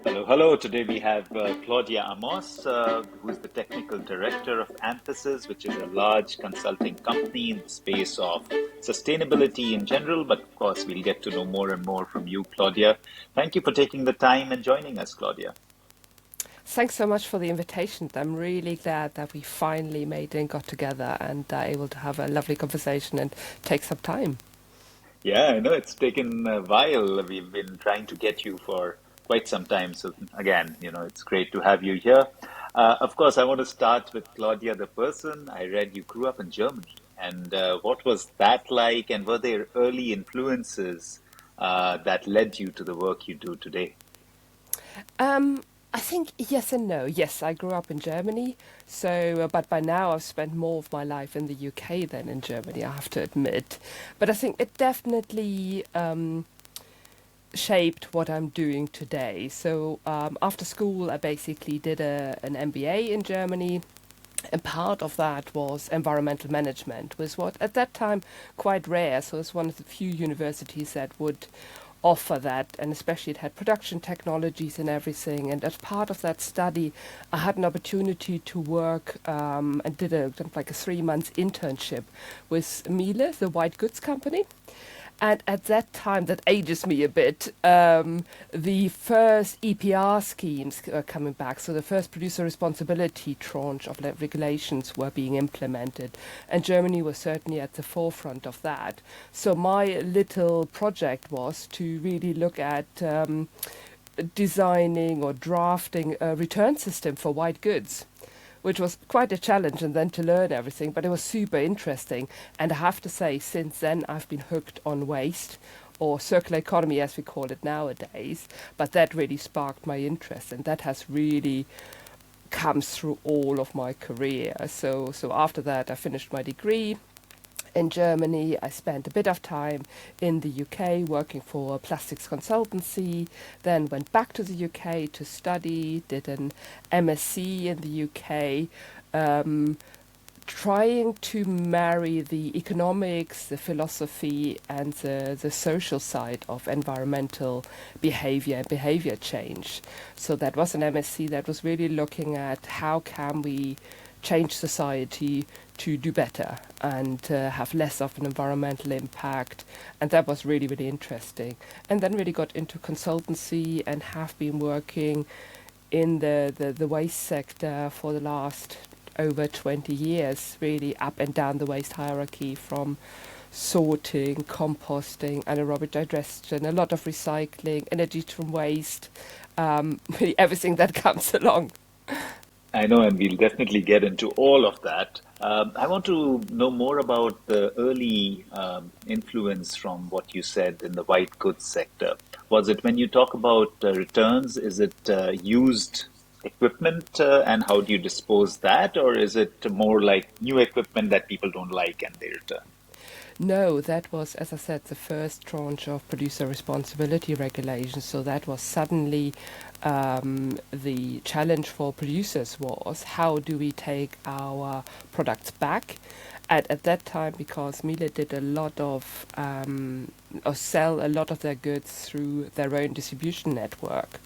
Hello, hello. Today we have Claudia Amos, who is the technical director of Anthesis, which is a large consulting company in the space of sustainability in general. But of course, we'll get to know more and more from you, Claudia. Thank you for taking the time and joining us, Claudia. Thanks so much for the invitation. I'm really glad that we finally made it and got together and able to have a lovely conversation and take some time. Yeah, I know it's taken a while. We've been trying to get you for quite some time. So again, it's great to have you here. Of course, I want to start with Claudia, the person. I read you grew up in Germany, and what was that like? And were there early influences that led you to the work you do today? Um, I think yes and no. Yes, I grew up in Germany, so but by now I've spent more of my life in the UK than in Germany, I have to admit. But I think it definitely shaped what I'm doing today. So after school, I basically did an MBA in Germany. And part of that was environmental management, was what at that time quite rare. So it's one of the few universities that would offer that, and especially it had production technologies and everything. And as part of that study, I had an opportunity to work and did a kind of like a 3 month internship with Miele, the white goods company. And at that time, that ages me a bit, the first EPR schemes were coming back. So the first producer responsibility tranche of regulations were being implemented. And Germany was certainly at the forefront of that. So my little project was to really look at designing or drafting a return system for white goods, which was quite a challenge, and then to learn everything, but it was super interesting. And I have to say, since then, I've been hooked on waste, or circular economy as we call it nowadays. But that really sparked my interest, and that has really comes through all of my career. So after that, I finished my degree in Germany. I spent a bit of time in the UK working for a plastics consultancy, then went back to the UK to study, did an MSc in the UK, trying to marry the economics, the philosophy, and the social side of environmental behavior and behavior change. So that was an MSc that was really looking at how can we change society to do better and have less of an environmental impact. And that was really, really interesting. And then really got into consultancy and have been working in the waste sector for the last over 20 years, really up and down the waste hierarchy, from sorting, composting, anaerobic digestion, a lot of recycling, energy from waste, really everything that comes along. I know, and we'll definitely get into all of that. I want to know more about the early influence from what you said in the white goods sector. Was it when you talk about returns, is it used equipment and how do you dispose that? Or is it more like new equipment that people don't like and they return? No, that was, as I said, the first tranche of producer responsibility regulations. So that was suddenly the challenge for producers was how do we take our products back? And at that time, because Miele did a lot of or sell a lot of their goods through their own distribution network.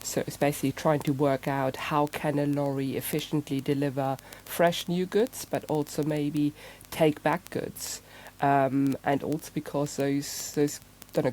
So it's basically trying to work out how can a lorry efficiently deliver fresh new goods, but also maybe take back goods. And also because those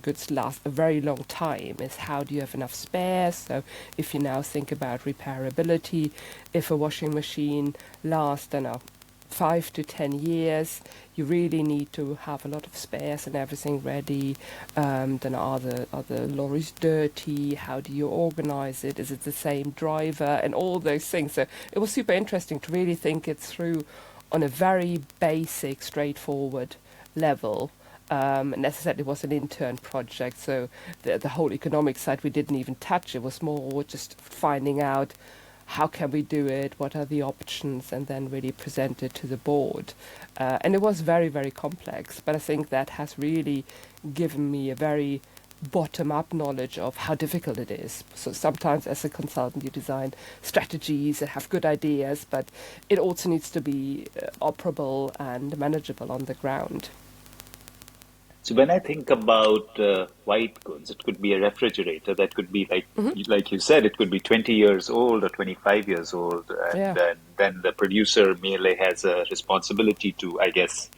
goods last a very long time, is how do you have enough spares? So if you now think about repairability, if a washing machine lasts, I don't know, 5 to 10 years, you really need to have a lot of spares and everything ready. Then are the lorries dirty? How do you organize it? Is it the same driver? And all those things. So it was super interesting to really think it through on a very basic, straightforward level. And as I said, it was an intern project, so the whole economic side we didn't even touch. It was more just finding out how can we do it, what are the options, and then really present it to the board. And it was very, very complex, but I think that has really given me a very bottom-up knowledge of how difficult it is. So sometimes as a consultant you design strategies and have good ideas, but it also needs to be operable and manageable on the ground. So when I think about white goods, it could be a refrigerator that could be like you said, it could be 20 years old or 25 years old, and Yeah. then the producer merely has a responsibility to, I guess,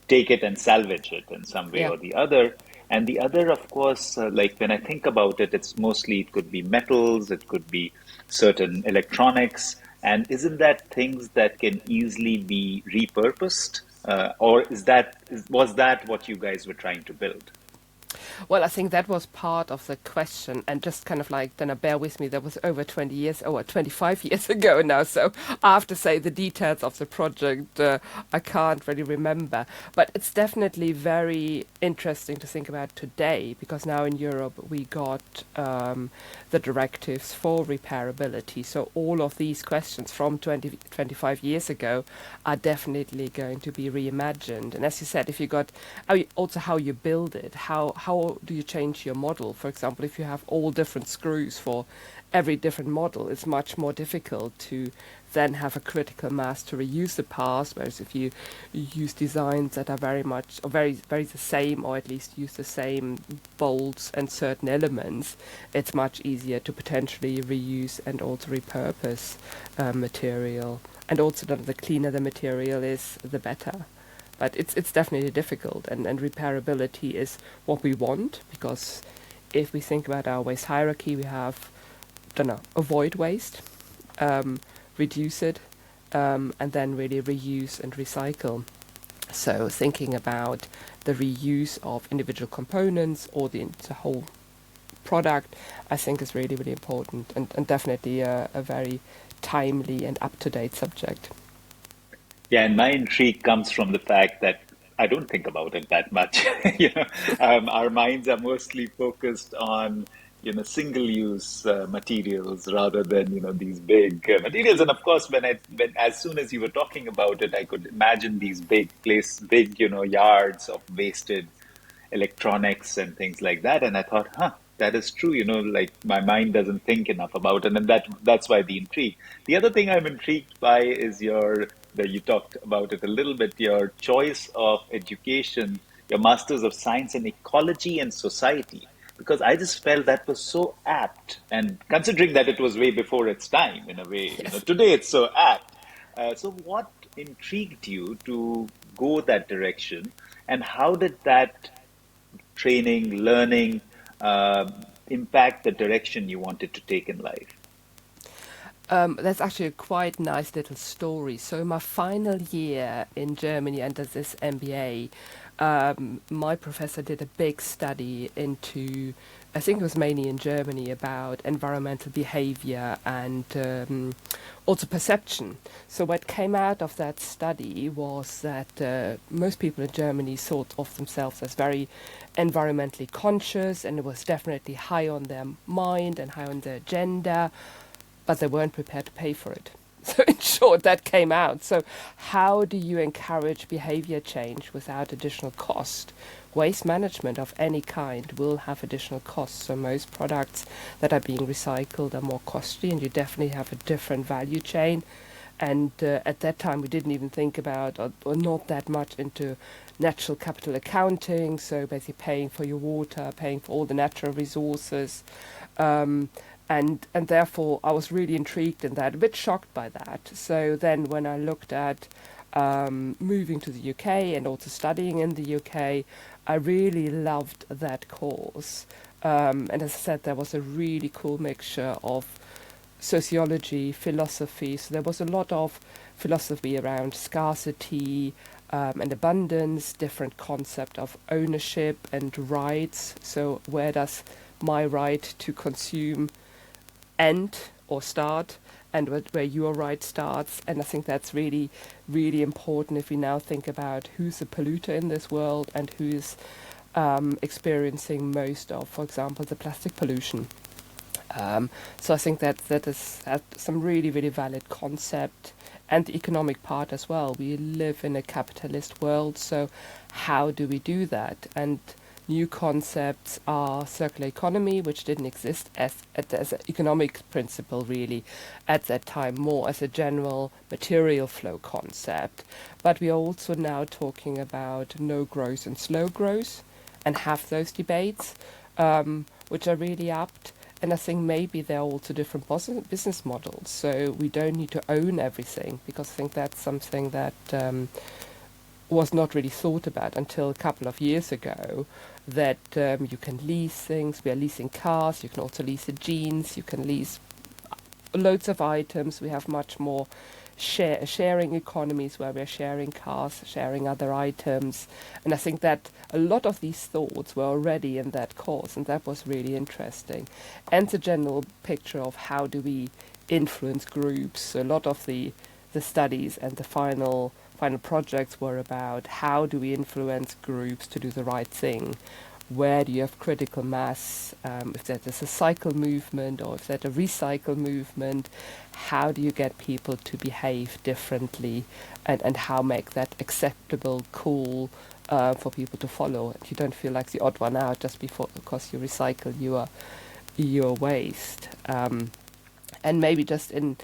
take it and salvage it in some way Yeah. or the other. And the other, of course, like when I think about it, it's mostly it could be metals, it could be certain electronics, and isn't that things that can easily be repurposed? Or was that what you guys were trying to build? Well, I think that was part of the question, and just kind of like, then bear with me, that was over 20 years, or 25 years ago now, so I have to say the details of the project I can't really remember. But it's definitely very interesting to think about today, because now in Europe we got the directives for repairability, so all of these questions from 20, 25 years ago are definitely going to be reimagined. And as you said, if you got also how you build it, how do you change your model? For example, if you have all different screws for every different model, it's much more difficult to then have a critical mass to reuse the parts. Whereas if you use designs that are very much or very the same, or at least use the same bolts and certain elements, it's much easier to potentially reuse and also repurpose material. And also, the cleaner the material is, the better. But it's definitely difficult, and repairability is what we want, because if we think about our waste hierarchy, we have, don't know, avoid waste, reduce it, and then really reuse and recycle. So thinking about the reuse of individual components or the whole product, I think is really, really important, and definitely a very timely and up-to-date subject. Yeah, and my intrigue comes from the fact that I don't think about it that much. You know, our minds are mostly focused on single-use materials rather than these big materials. And of course, when as soon as you were talking about it, I could imagine these big yards of wasted electronics and things like that. And I thought, that is true. Like my mind doesn't think enough about it, and that's why the intrigue. The other thing I'm intrigued by is that you talked about it a little bit, your choice of education, your Masters of Science in Ecology and Society, because I just felt that was so apt. And considering that it was way before its time, in a way, Yes. today it's so apt. So what intrigued you to go that direction, and how did that training, learning impact the direction you wanted to take in life? That's actually a quite nice little story. So in my final year in Germany under this MBA, my professor did a big study into, I think it was mainly in Germany, about environmental behavior and also perception. So what came out of that study was that most people in Germany thought of themselves as very environmentally conscious, and it was definitely high on their mind and high on their agenda, but they weren't prepared to pay for it. So in short, that came out. So how do you encourage behavior change without additional cost? Waste management of any kind will have additional costs. So most products that are being recycled are more costly, and you definitely have a different value chain. And at that time, we didn't even think about, or not that much into natural capital accounting. So basically paying for your water, paying for all the natural resources. And therefore I was really intrigued in that, a bit shocked by that. So then when I looked at moving to the UK and also studying in the UK, I really loved that course. And as I said, there was a really cool mixture of sociology, philosophy. So there was a lot of philosophy around scarcity and abundance, different concept of ownership and rights. So where does my right to consume end or start, and where your right starts? And I think that's really, really important if we now think about who's a polluter in this world and who's experiencing most of, for example, the plastic pollution. So I think that is some really, really valid concept, and the economic part as well. We live in a capitalist world, so how do we do that? And new concepts are circular economy, which didn't exist as an economic principle really at that time, more as a general material flow concept. But we are also now talking about no growth and slow growth. and have those debates, which are really apt. And I think maybe there are also different business models. So we don't need to own everything, because I think that's something that was not really thought about until a couple of years ago, that you can lease things. We are leasing cars. You can also lease the jeans. You can lease loads of items. We have much more sharing economies where we're sharing cars, sharing other items. And I think that a lot of these thoughts were already in that course, and that was really interesting. And the general picture of how do we influence groups. So a lot of the studies and the final projects were about how do we influence groups to do the right thing. Where do you have critical mass? If that is a cycle movement or if that's a recycle movement, how do you get people to behave differently, and how make that acceptable, cool for people to follow? You don't feel like the odd one out just because you recycle your waste. And maybe just in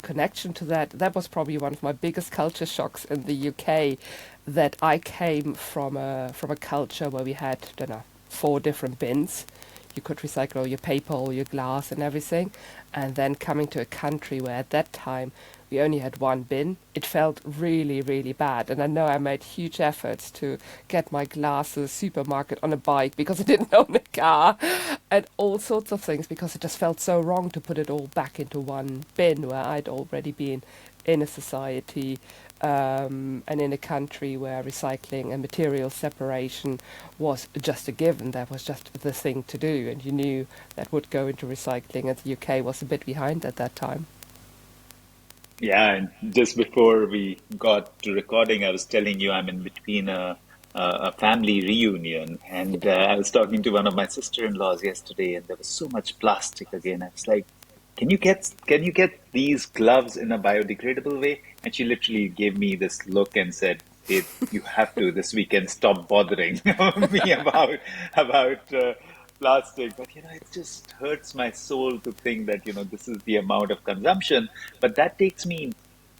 connection to that, that was probably one of my biggest culture shocks in the UK, that I came from a culture where we had, I don't know, 4 different bins. You could recycle all your paper, all your glass and everything. And then coming to a country where at that time we only had 1 bin, it felt really, really bad. And I know I made huge efforts to get my glass to the supermarket on a bike because I didn't own a car, and all sorts of things, because it just felt so wrong to put it all back into 1 bin where I'd already been in a society and in a country where recycling and material separation was just a given. That was just the thing to do, and you knew that would go into recycling, and the UK was a bit behind at that time. Yeah, and just before we got to recording, I was telling you I'm in between a family reunion, and I was talking to one of my sister-in-laws yesterday, and there was so much plastic again. I was like, can you get these gloves in a biodegradable way? And she literally gave me this look and said, "Babe, you have to this weekend stop bothering me about plastic." But it just hurts my soul to think that this is the amount of consumption. But that takes me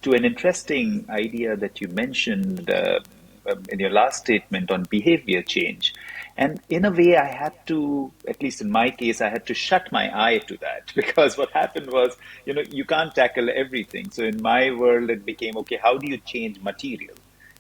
to an interesting idea that you mentioned in your last statement on behavior change. And in a way, I had to, at least in my case, I had to shut my eye to that because what happened was, you can't tackle everything. So in my world, it became, okay, how do you change material?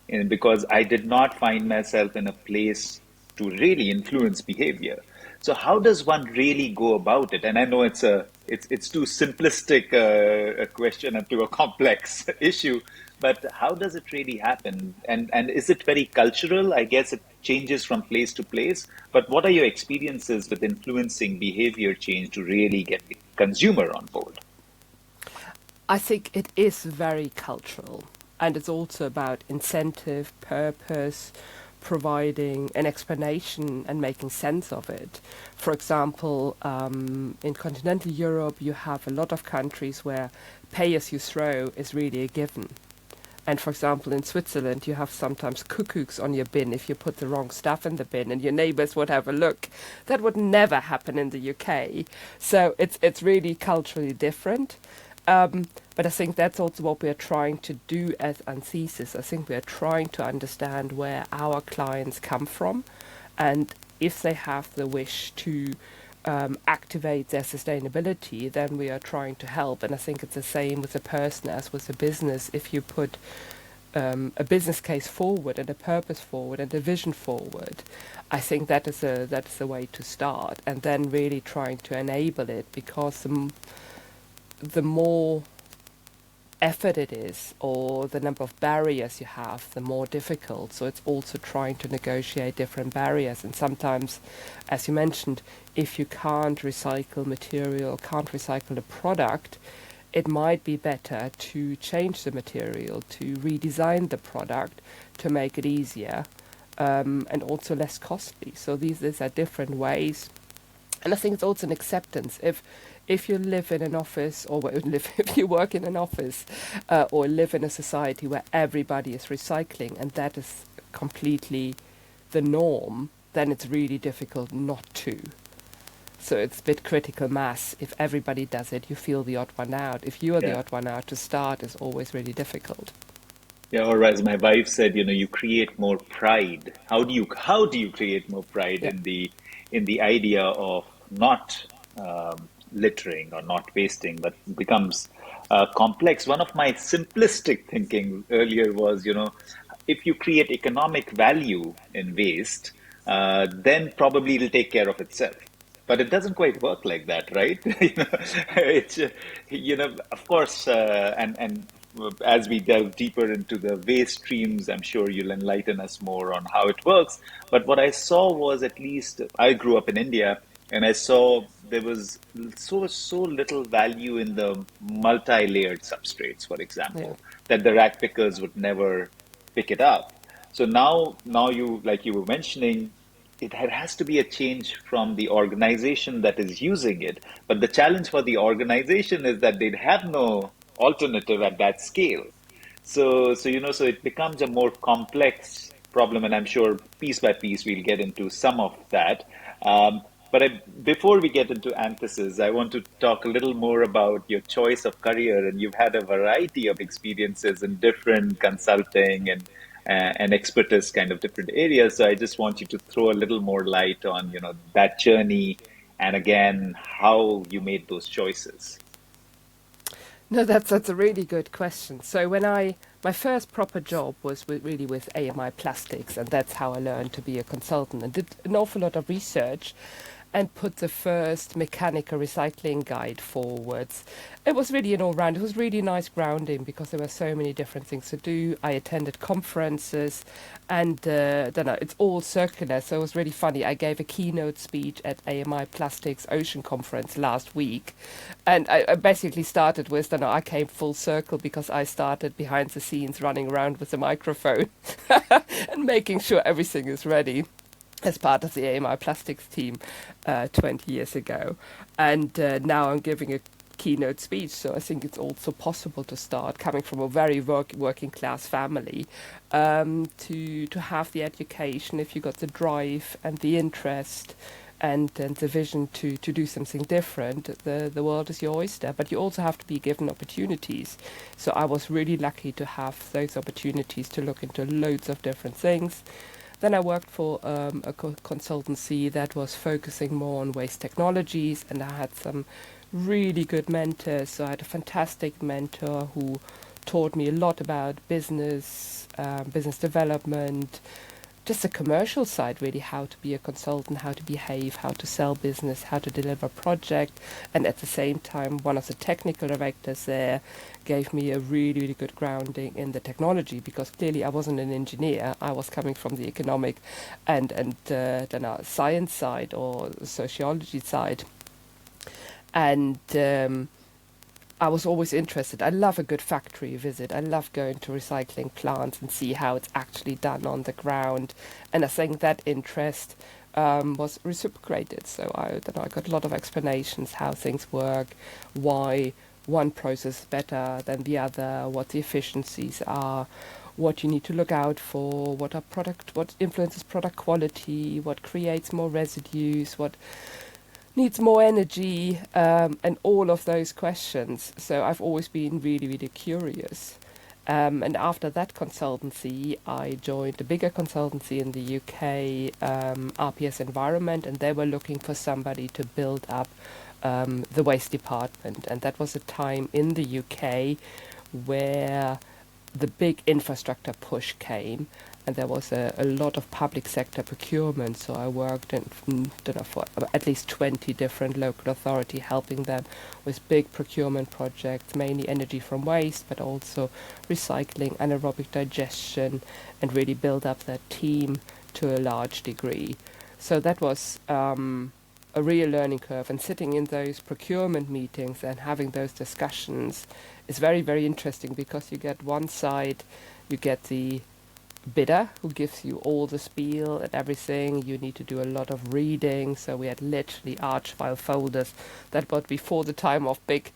And because I did not find myself in a place to really influence behavior. So how does one really go about it? And I know it's too simplistic a question and to a complex issue, but how does it really happen? And is it very cultural? I guess it changes from place to place. But what are your experiences with influencing behavior change to really get the consumer on board? I think it is very cultural, and it's also about incentive, purpose, providing an explanation and making sense of it. For example, in continental Europe, you have a lot of countries where pay as you throw is really a given. And for example, in Switzerland, you have sometimes cuckoos on your bin if you put the wrong stuff in the bin, and your neighbours would have a look. That would never happen in the UK. So it's really culturally different. But I think that's also what we're trying to do as Anthesis. I think we're trying to understand where our clients come from, and if they have the wish to activate their sustainability, then we are trying to help. And I think it's the same with a person as with a business. If you put a business case forward and a purpose forward and a vision forward, I think that's the way to start, and then really trying to enable it, because the more effort it is, or the number of barriers you have, the more difficult. So it's also trying to negotiate different barriers. And sometimes, as you mentioned, if you can't recycle material, can't recycle a product, it might be better to change the material, to redesign the product, to make it easier, and also less costly. So these are different ways. And I think it's also an acceptance. If you live in an office, or if you work in an office, or live in a society where everybody is recycling, and that is completely the norm, then it's really difficult not to. So it's a bit critical mass. If everybody does it, you feel the odd one out. If you are the Yeah. odd one out, to start is always really difficult. Yeah, or as my wife said, you create more pride. How do you create more pride Yeah. in the idea of not littering or not wasting, but becomes complex. One of my simplistic thinking earlier was, if you create economic value in waste, then probably it'll take care of itself. But it doesn't quite work like that, right? It's of course, and as we delve deeper into the waste streams, I'm sure you'll enlighten us more on how it works. But what I saw was, at least I grew up in India, and I saw there was so little value in the multi-layered substrates, for Yeah. example, that the rack pickers would never pick it up. So now you, like you were mentioning, has to be a change from the organization that is using it. But the challenge for the organization is that they'd have no alternative at that scale. So it becomes a more complex problem, and I'm sure piece by piece we'll get into some of that. Before we get into Anthesis, I want to talk a little more about your choice of career, and you've had a variety of experiences in different consulting and expertise kind of different areas. So I just want you to throw a little more light on, that journey, and again, how you made those choices. No, that's a really good question. So my first proper job was really with AMI Plastics, and that's how I learned to be a consultant and did an awful lot of research and put the first mechanical recycling guide forwards. It was really an all-round. It was really nice grounding because there were so many different things to do. I attended conferences, and don't know, it's all circular, so it was really funny. I gave a keynote speech at AMI Plastics Ocean Conference last week, and I basically started with, don't know, I came full circle because I started behind the scenes running around with the microphone and making sure everything is ready as part of the AMI Plastics team 20 years ago. And now I'm giving a keynote speech, so I think it's also possible to start coming from a very working class family to have the education if you got the drive and the interest and the vision to do something different. The world is your oyster, but you also have to be given opportunities. So I was really lucky to have those opportunities to look into loads of different things. Then I worked for a consultancy that was focusing more on waste technologies, and I had some really good mentors. So I had a fantastic mentor who taught me a lot about business, business development, just the commercial side, really, how to be a consultant, how to behave, how to sell business, how to deliver project. And at the same time, one of the technical directors there gave me a really, really good grounding in the technology, because clearly I wasn't an engineer. I was coming from the economic and then science side or sociology side. And I was always interested. I love a good factory visit. I love going to recycling plants and see how it's actually done on the ground. And I think that interest was reciprocated. So I got a lot of explanations how things work, why one process is better than the other, what the efficiencies are, what you need to look out for, what influences product quality, what creates more residues, what needs more energy, and all of those questions. So I've always been really, really curious. And after that consultancy, I joined a bigger consultancy in the UK, RPS Environment, and they were looking for somebody to build up the waste department. And that was a time in the UK where the big infrastructure push came, and there was a lot of public sector procurement. So I worked for at least 20 different local authorities, helping them with big procurement projects, mainly energy from waste, but also recycling, anaerobic digestion, and really build up that team to a large degree. So that was a real learning curve, and sitting in those procurement meetings and having those discussions is very, very interesting, because you get one side, you get the bidder who gives you all the spiel and everything. You need to do a lot of reading. So we had literally arch file folders that was before the time of big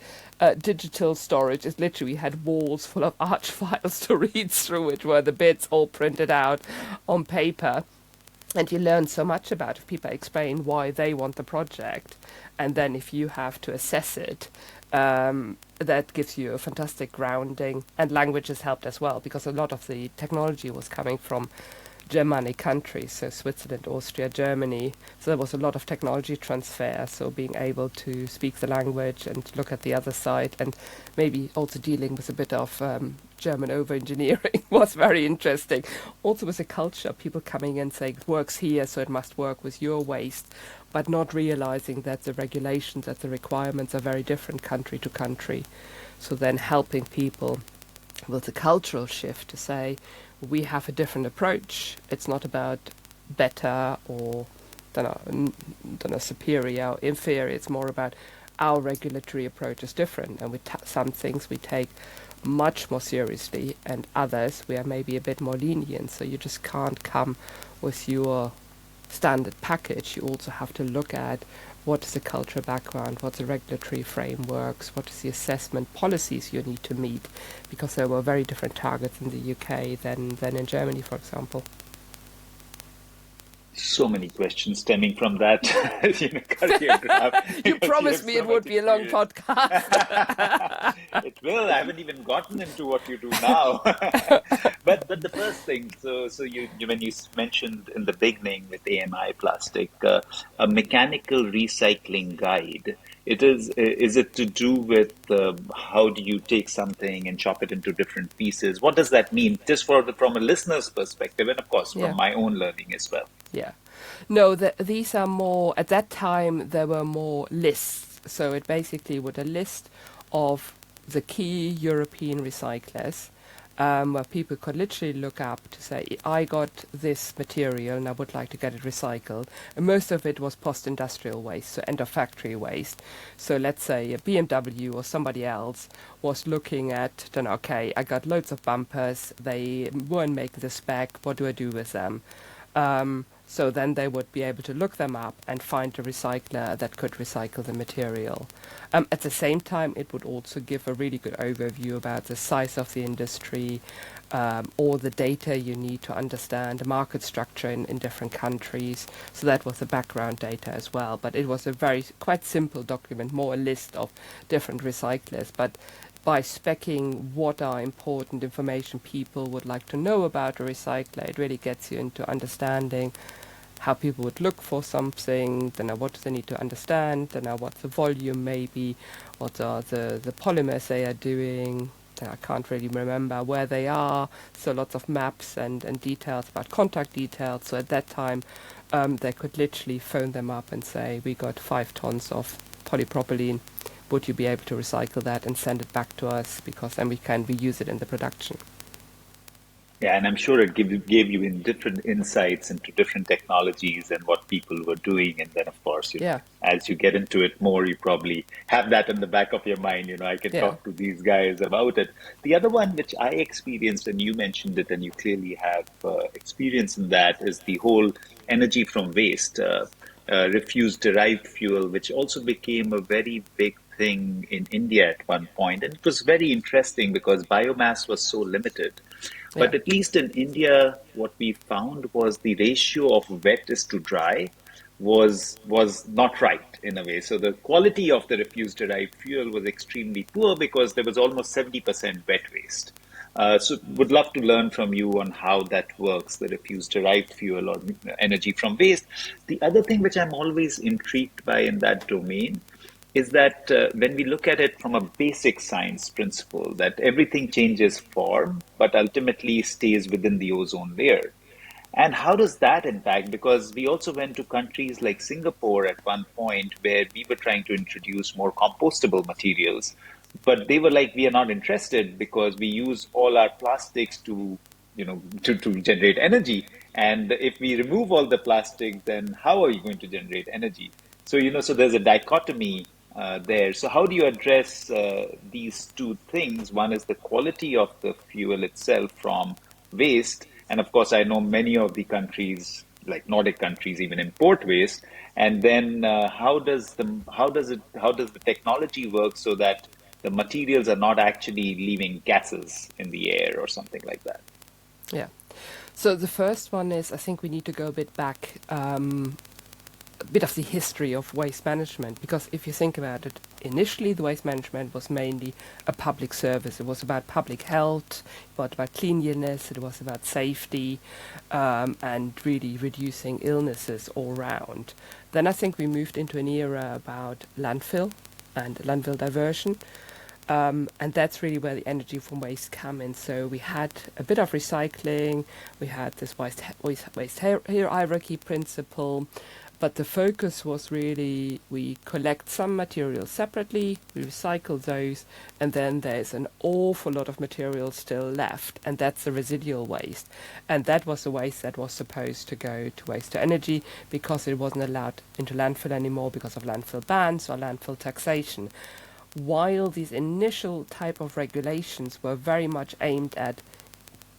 digital storage. It literally had walls full of arch files to read through, which were the bids all printed out on paper. And you learn so much about if people explain why they want the project, and then if you have to assess it, that gives you a fantastic grounding. And languages helped as well, because a lot of the technology was coming from Germanic countries, so Switzerland, Austria, Germany. So there was a lot of technology transfer. So being able to speak the language and look at the other side, and maybe also dealing with a bit of German over-engineering was very interesting. Also with the culture, people coming in saying it works here, so it must work with your waste, but not realizing that the regulations, that the requirements are very different country to country. So then helping people with the cultural shift to say, we have a different approach. It's not about better or superior or inferior. It's more about our regulatory approach is different, and some things we take much more seriously, and others we are maybe a bit more lenient. So you just can't come with your standard package. You also have to look at what is the cultural background, what's the regulatory frameworks, what is the assessment policies you need to meet, because there were very different targets in the UK than in Germany, for example. So many questions stemming from that, career graph. You You promised have me so it would much be a long experience. podcast. It will. I haven't even gotten into what you do now. But the first thing, so you when you mentioned in the beginning with AMI plastic, a mechanical recycling guide. Is it to do with how do you take something and chop it into different pieces? What does that mean? Just from a listener's perspective, and of course from Yeah. my own learning as well. Yeah. No, these are more, at that time, there were more lists. So it basically was a list of the key European recyclers, where people could literally look up to say, I got this material and I would like to get it recycled. And most of it was post-industrial waste, so end-of-factory waste. So let's say a BMW or somebody else was looking at, then okay, I got loads of bumpers, they weren't making the spec, what do I do with them? So then they would be able to look them up and find a recycler that could recycle the material. At the same time, it would also give a really good overview about the size of the industry, all the data you need to understand the market structure in different countries. So that was the background data as well. But it was a quite simple document, more a list of different recyclers. But by specking what are important information people would like to know about a recycler, it really gets you into understanding how people would look for something, then what do they need to understand, then what the volume may be, what are the polymers they are doing. I can't really remember where they are, so lots of maps and details about contact details. So at that time, they could literally phone them up and say, we got 5 tons of polypropylene. Would you be able to recycle that and send it back to us? Because then we can reuse it in the production. Yeah, and I'm sure it gave you in different insights into different technologies and what people were doing. And then, of course, Yeah, as you get into it more, you probably have that in the back of your mind. I can yeah, talk to these guys about it. The other one, which I experienced, and you mentioned it, and you clearly have experience in that, is the whole energy from waste, refuse derived fuel, which also became a very big thing in India at one point. And it was very interesting because biomass was so limited. yeah, But at least in India, what we found was the ratio of wet is to dry was not right in a way. So the quality of the refuse derived fuel was extremely poor because there was almost 70% wet waste. So would love to learn from you on how that works, the refuse derived fuel or energy from waste. The other thing which I'm always intrigued by in that domain is that when we look at it from a basic science principle, that everything changes form, but ultimately stays within the ozone layer. And how does that impact? Because we also went to countries like Singapore at one point where we were trying to introduce more compostable materials, but they were like, we are not interested because we use all our plastics to generate energy. And if we remove all the plastic, then how are you going to generate energy? So there's a dichotomy there. So how do you address these two things? One is the quality of the fuel itself from waste, and of course, I know many of the countries, like Nordic countries, even import waste. And then how does the technology work so that the materials are not actually leaving gases in the air or something like that? yeah. So the first one is, I think we need to go a bit back, a bit of the history of waste management, because if you think about it, initially the waste management was mainly a public service. It was about public health, it was about cleanliness, it was about safety, and really reducing illnesses all round. Then I think we moved into an era about landfill and landfill diversion. And that's really where the energy from waste come in. So we had a bit of recycling, we had this waste hierarchy principle, but the focus was really we collect some materials separately, we recycle those, and then there's an awful lot of material still left, and that's the residual waste. And that was the waste that was supposed to go to waste to energy because it wasn't allowed into landfill anymore because of landfill bans or landfill taxation. While these initial type of regulations were very much aimed at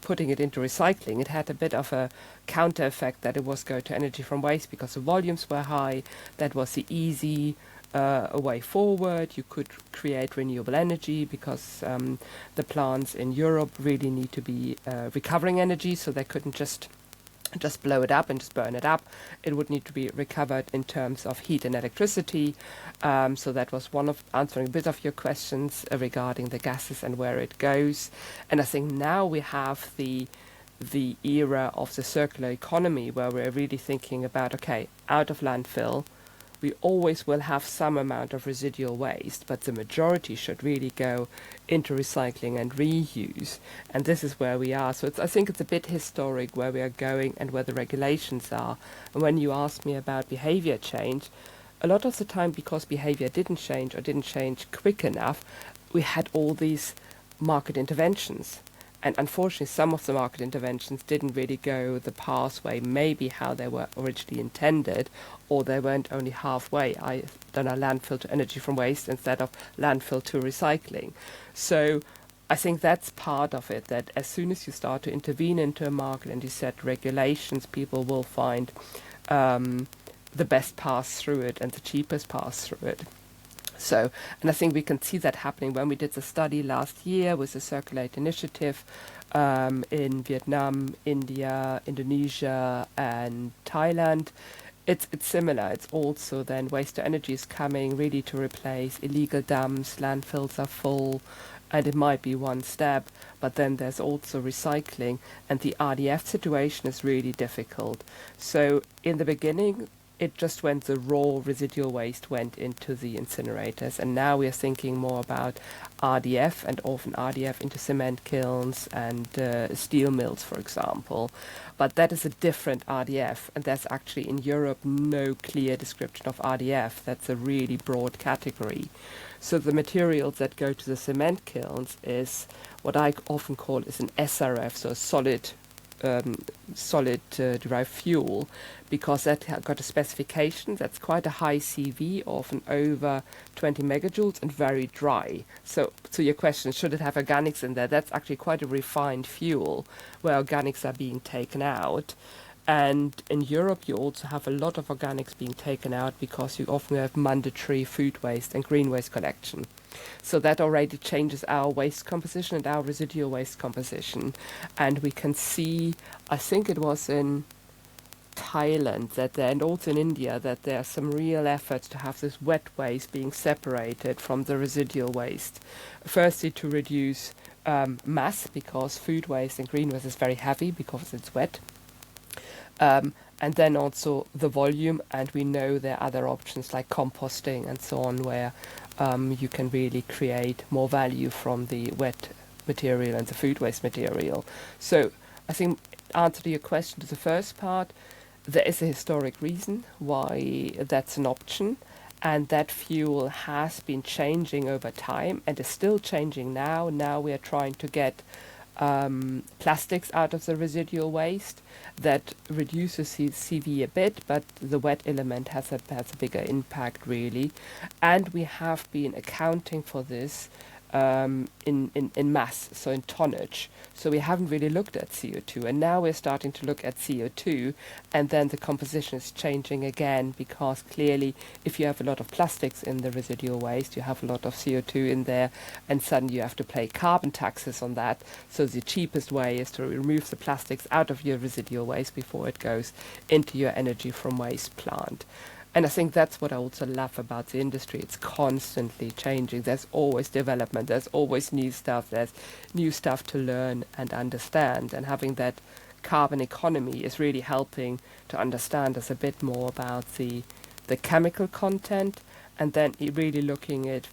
putting it into recycling, it had a bit of a counter effect that it was go to energy from waste because the volumes were high. That was the easy way forward. You could create renewable energy because the plants in Europe really need to be recovering energy, so they couldn't just blow it up and just burn it up. It would need to be recovered in terms of heat and electricity. So that was one of answering a bit of your questions regarding the gases and where it goes. And I think now we have the era of the circular economy where we're really thinking about, okay, out of landfill, we always will have some amount of residual waste, but the majority should really go into recycling and reuse. And this is where we are. So I think it's a bit historic where we are going and where the regulations are. And when you ask me about behavior change, a lot of the time because behavior didn't change or didn't change quick enough, we had all these market interventions. And unfortunately, some of the market interventions didn't really go the pathway, maybe how they were originally intended, or they went only halfway. I done a landfill to energy from waste instead of landfill to recycling. So I think that's part of it, that as soon as you start to intervene into a market and you set regulations, people will find the best path through it and the cheapest path through it. So, and I think we can see that happening when we did the study last year with the Circulate Initiative in Vietnam, India, Indonesia, and Thailand. It's similar. It's also then waste to energy is coming really to replace illegal dams. Landfills are full, and it might be one step, but then there's also recycling, and the RDF situation is really difficult. So in the beginning, it just went, the raw residual waste went into the incinerators, and now we are thinking more about RDF, and often RDF into cement kilns and steel mills, for example. But that is a different RDF, and there's actually in Europe no clear description of RDF. That's a really broad category. So the materials that go to the cement kilns is what I often call is an SRF, so a solid derived fuel, because that got a specification that's quite a high CV, often over 20 megajoules, and very dry. So your question, should it have organics in there? That's actually quite a refined fuel where organics are being taken out. And in Europe, you also have a lot of organics being taken out because you often have mandatory food waste and green waste collection. So that already changes our waste composition and our residual waste composition. And we can see, I think it was in Thailand that there, and also in India, that there are some real efforts to have this wet waste being separated from the residual waste. Firstly, to reduce mass, because food waste and green waste is very heavy because it's wet. And then also the volume, and we know there are other options like composting and so on, where you can really create more value from the wet material and the food waste material. So I think, answer to your question to the first part, there is a historic reason why that's an option, and that fuel has been changing over time and is still changing now. Now we are trying to get plastics out of the residual waste. That reduces the CV a bit, but the wet element has a bigger impact, really. And we have been accounting for this in mass, so in tonnage. So we haven't really looked at CO2, and now we're starting to look at CO2, and then the composition is changing again, because clearly if you have a lot of plastics in the residual waste, you have a lot of CO2 in there, and suddenly you have to pay carbon taxes on that. So the cheapest way is to remove the plastics out of your residual waste before it goes into your energy from waste plant. And I think that's what I also love about the industry. It's constantly changing. There's always development. There's always new stuff. There's new stuff to learn and understand. And having that carbon economy is really helping to understand us a bit more about the chemical content, and then really looking at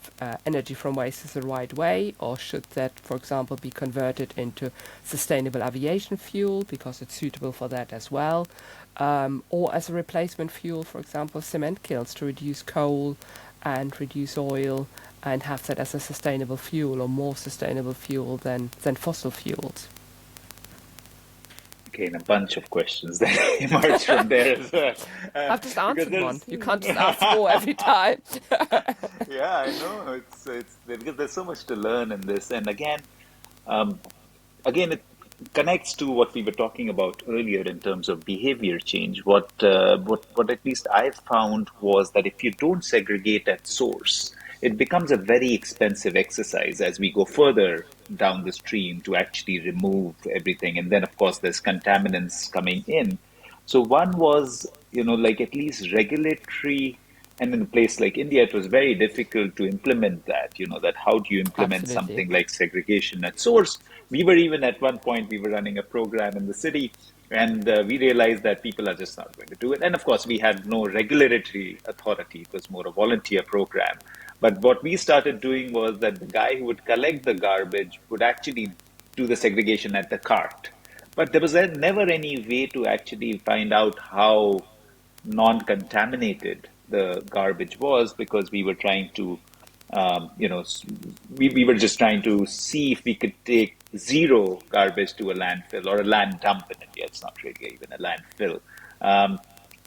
energy from waste is the right way, or should that, for example, be converted into sustainable aviation fuel because it's suitable for that as well, or as a replacement fuel, for example, cement kilns to reduce coal and reduce oil and have that as a sustainable fuel, or more sustainable fuel than fossil fuels. Okay, and a bunch of questions that emerge from there as well. I've just Because answered one. there's, You can't just ask more every time. yeah, I know it's because there's so much to learn in this, and um, again, it connects to what we were talking about earlier in terms of behavior change. What at least I found was that if you don't segregate at source, it becomes a very expensive exercise as we go further down the stream to actually remove everything. And then, of course, there's contaminants coming in. So one was, like at least regulatory, and in a place like India, it was very difficult to implement that, that how do you implement Absolutely. something like segregation at source? We were even at one point, we were running a program in the city, and we realized that people are just not going to do it. And of course, we had no regulatory authority. It was more a volunteer program. But what we started doing was that the guy who would collect the garbage would actually do the segregation at the cart. But there was never any way to actually find out how non-contaminated the garbage was, because we were trying to, we were just trying to see if we could take zero garbage to a landfill or a land dump in India. It's not really even a landfill. Um,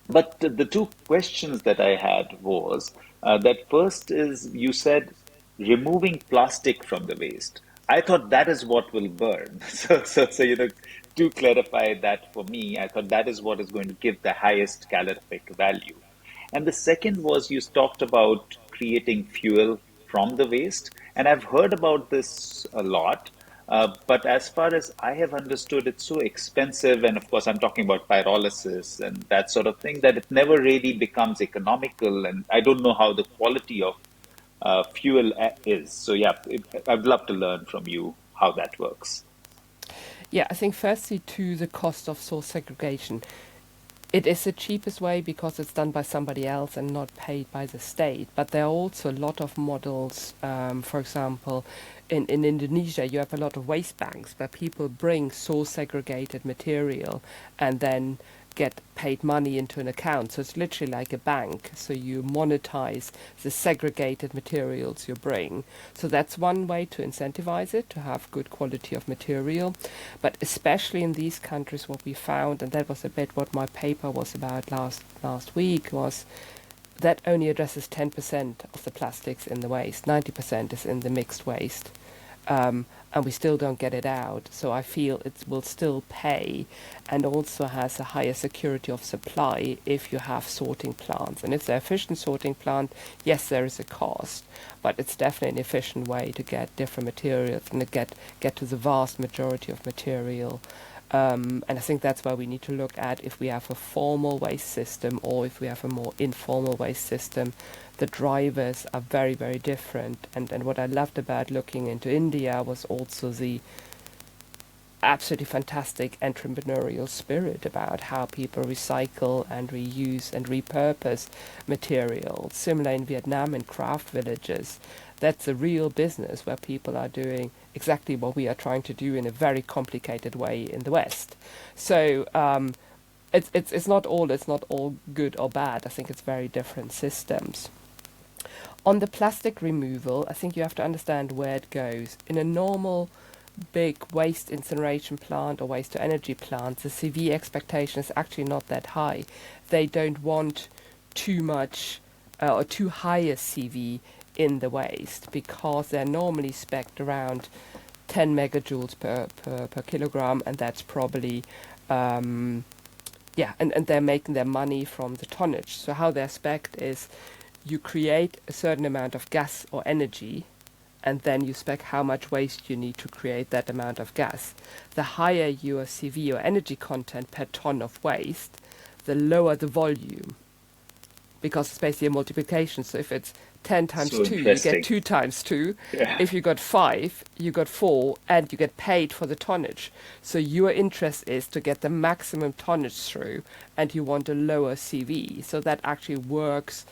but the two questions that I had was that first is you said removing plastic from the waste. I thought that is what will burn. So to clarify that for me, I thought that is what is going to give the highest calorific value. And the second was you talked about creating fuel from the waste. And I've heard about this a lot. But as far as I have understood, it's so expensive. And of course, I'm talking about pyrolysis and that sort of thing, that it never really becomes economical. And I don't know how the quality of fuel is. So, yeah, I'd love to learn from you how that works. Yeah, I think firstly to the cost of source segregation. It is the cheapest way because it's done by somebody else and not paid by the state. But there are also a lot of models. For example, in Indonesia, you have a lot of waste banks where people bring source segregated material and then get paid money into an account. So it's literally like a bank. So you monetize the segregated materials you bring. So that's one way to incentivize it, to have good quality of material. But especially in these countries, what we found, and that was a bit what my paper was about last week, was that only addresses 10% of the plastics in the waste. 90% is in the mixed waste. And we still don't get it out. So I feel it will still pay, and also has a higher security of supply if you have sorting plants. And if they're efficient sorting plant, yes, there is a cost, but it's definitely an efficient way to get different materials and to get to the vast majority of material. And I think that's why we need to look at if we have a formal waste system or if we have a more informal waste system. The drivers are very, very different. And what I loved about looking into India was also the absolutely fantastic entrepreneurial spirit about how people recycle and reuse and repurpose materials. Similar in Vietnam in craft villages. That's a real business where people are doing exactly what we are trying to do in a very complicated way in the West. So it's not all good or bad. I think it's very different systems. On the plastic removal, I think you have to understand where it goes. In a normal big waste incineration plant or waste to energy plant, the CV expectation is actually not that high. They don't want too much or too high a CV in the waste, because they're normally spec'd around 10 megajoules per kilogram, and that's probably and they're making their money from the tonnage. So how they're spec'd is you create a certain amount of gas or energy, and then you spec how much waste you need to create that amount of gas. The higher your CV or energy content per ton of waste, the lower the volume, because it's basically a multiplication. So if it's 10 times So 2, you get interesting. 2 times 2. Yeah. If you got 5, you got 4, and you get paid for the tonnage. So your interest is to get the maximum tonnage through, and you want a lower CV. So that actually works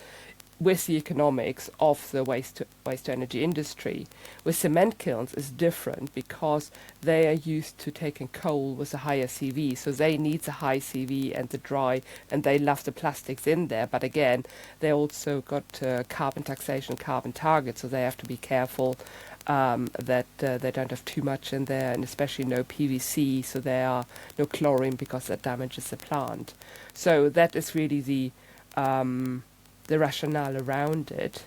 with the economics of the waste to energy industry. With cement kilns is different, because they are used to taking coal with a higher CV, so they need the high CV and the dry, and they love the plastics in there. But again, they also got carbon taxation, carbon targets, so they have to be careful that they don't have too much in there, and especially no PVC, so there are no chlorine, because that damages the plant. So that is really the rationale around it.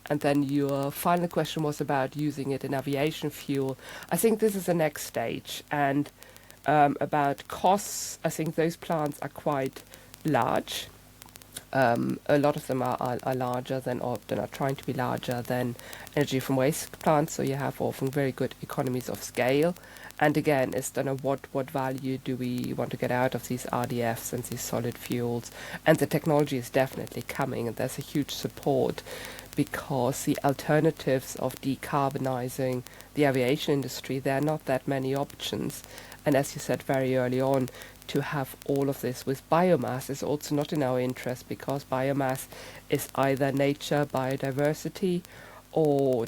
And then your final question was about using it in aviation fuel. I think this is the next stage. And about costs, I think those plants are quite large. A lot of them are larger than, or they're not trying to be larger than energy from waste plants, so you have often very good economies of scale. And again, it's what value do we want to get out of these RDFs and these solid fuels? And the technology is definitely coming, and there's a huge support, because the alternatives of decarbonizing the aviation industry, there are not that many options. And as you said very early on, to have all of this with biomass is also not in our interest, because biomass is either nature, biodiversity, or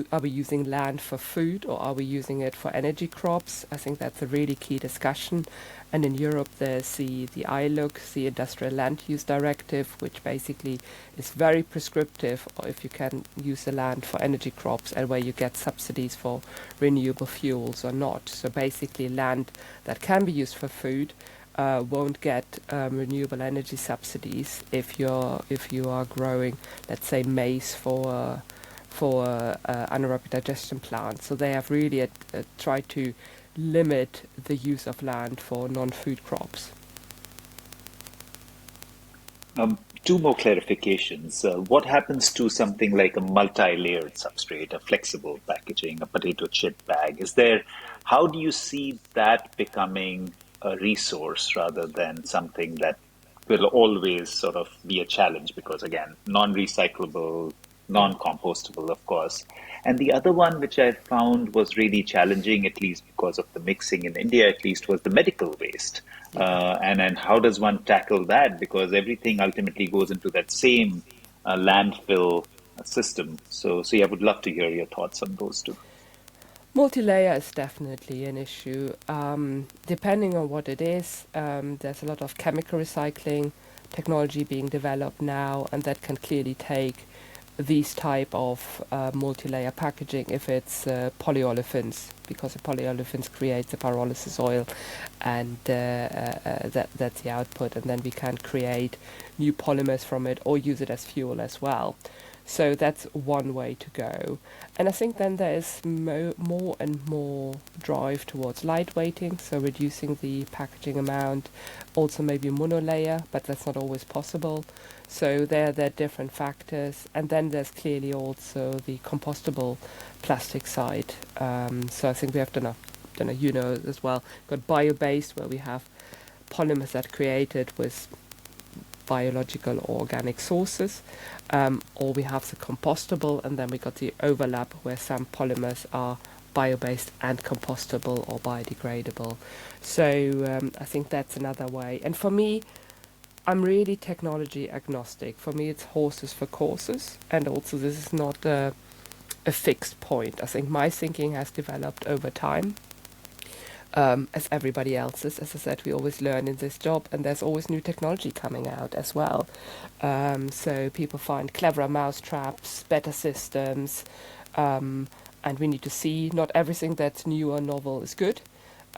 are we using land for food, or are we using it for energy crops? I think that's a really key discussion. And in Europe, there's the ILUC, the Industrial Land Use Directive, which basically is very prescriptive if you can use the land for energy crops, and where you get subsidies for renewable fuels or not. So basically, land that can be used for food won't get renewable energy subsidies if you are growing, let's say, maize for anaerobic digestion plants. So they have really tried to limit the use of land for non-food crops. Two more clarifications. What happens to something like a multi-layered substrate, a flexible packaging, a potato chip bag? How do you see that becoming a resource rather than something that will always sort of be a challenge? Because again, non-recyclable, non-compostable, of course. And the other one, which I found was really challenging, at least because of the mixing in India, at least, was the medical waste. Yeah. And how does one tackle that? Because everything ultimately goes into that same landfill system. So yeah, I would love to hear your thoughts on those two. Multi-layer is definitely an issue. Depending on what it is, there's a lot of chemical recycling technology being developed now, and that can clearly take these type of multi-layer packaging if it's polyolefins, because the polyolefins creates a pyrolysis oil, and that's the output, and then we can create new polymers from it or use it as fuel as well. So that's one way to go. And I think then there is more and more drive towards lightweighting, so reducing the packaging amount, also maybe monolayer, but that's not always possible. So there are different factors. And then there's clearly also the compostable plastic side. So I think we have done as well, got bio-based, where we have polymers that are created with biological or organic sources, or we have the compostable, and then we got the overlap where some polymers are bio-based and compostable or biodegradable. So I think that's another way. And for me, I'm really technology agnostic. For me, it's horses for courses, and also this is not a fixed point. I think my thinking has developed over time, as everybody else's. As I said, we always learn in this job, and there's always new technology coming out as well. So people find cleverer mousetraps, better systems, and we need to see not everything that's new or novel is good.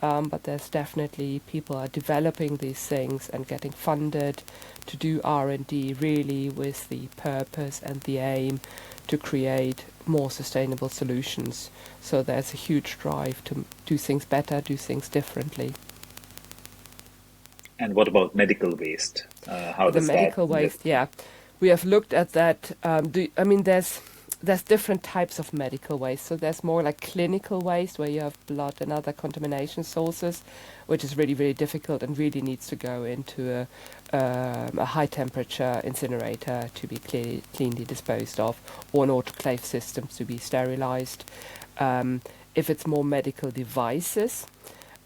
but there's definitely people are developing these things and getting funded to do R&D really with the purpose and the aim to create more sustainable solutions. So there's a huge drive to do things better, do things differently. And what about medical waste? How The does that medical live? waste, yeah, we have looked at that. I mean, there's different types of medical waste. So there's more like clinical waste where you have blood and other contamination sources, which is really, really difficult and really needs to go into a high temperature incinerator to be cleanly disposed of, or an autoclave system to be sterilized. If it's more medical devices,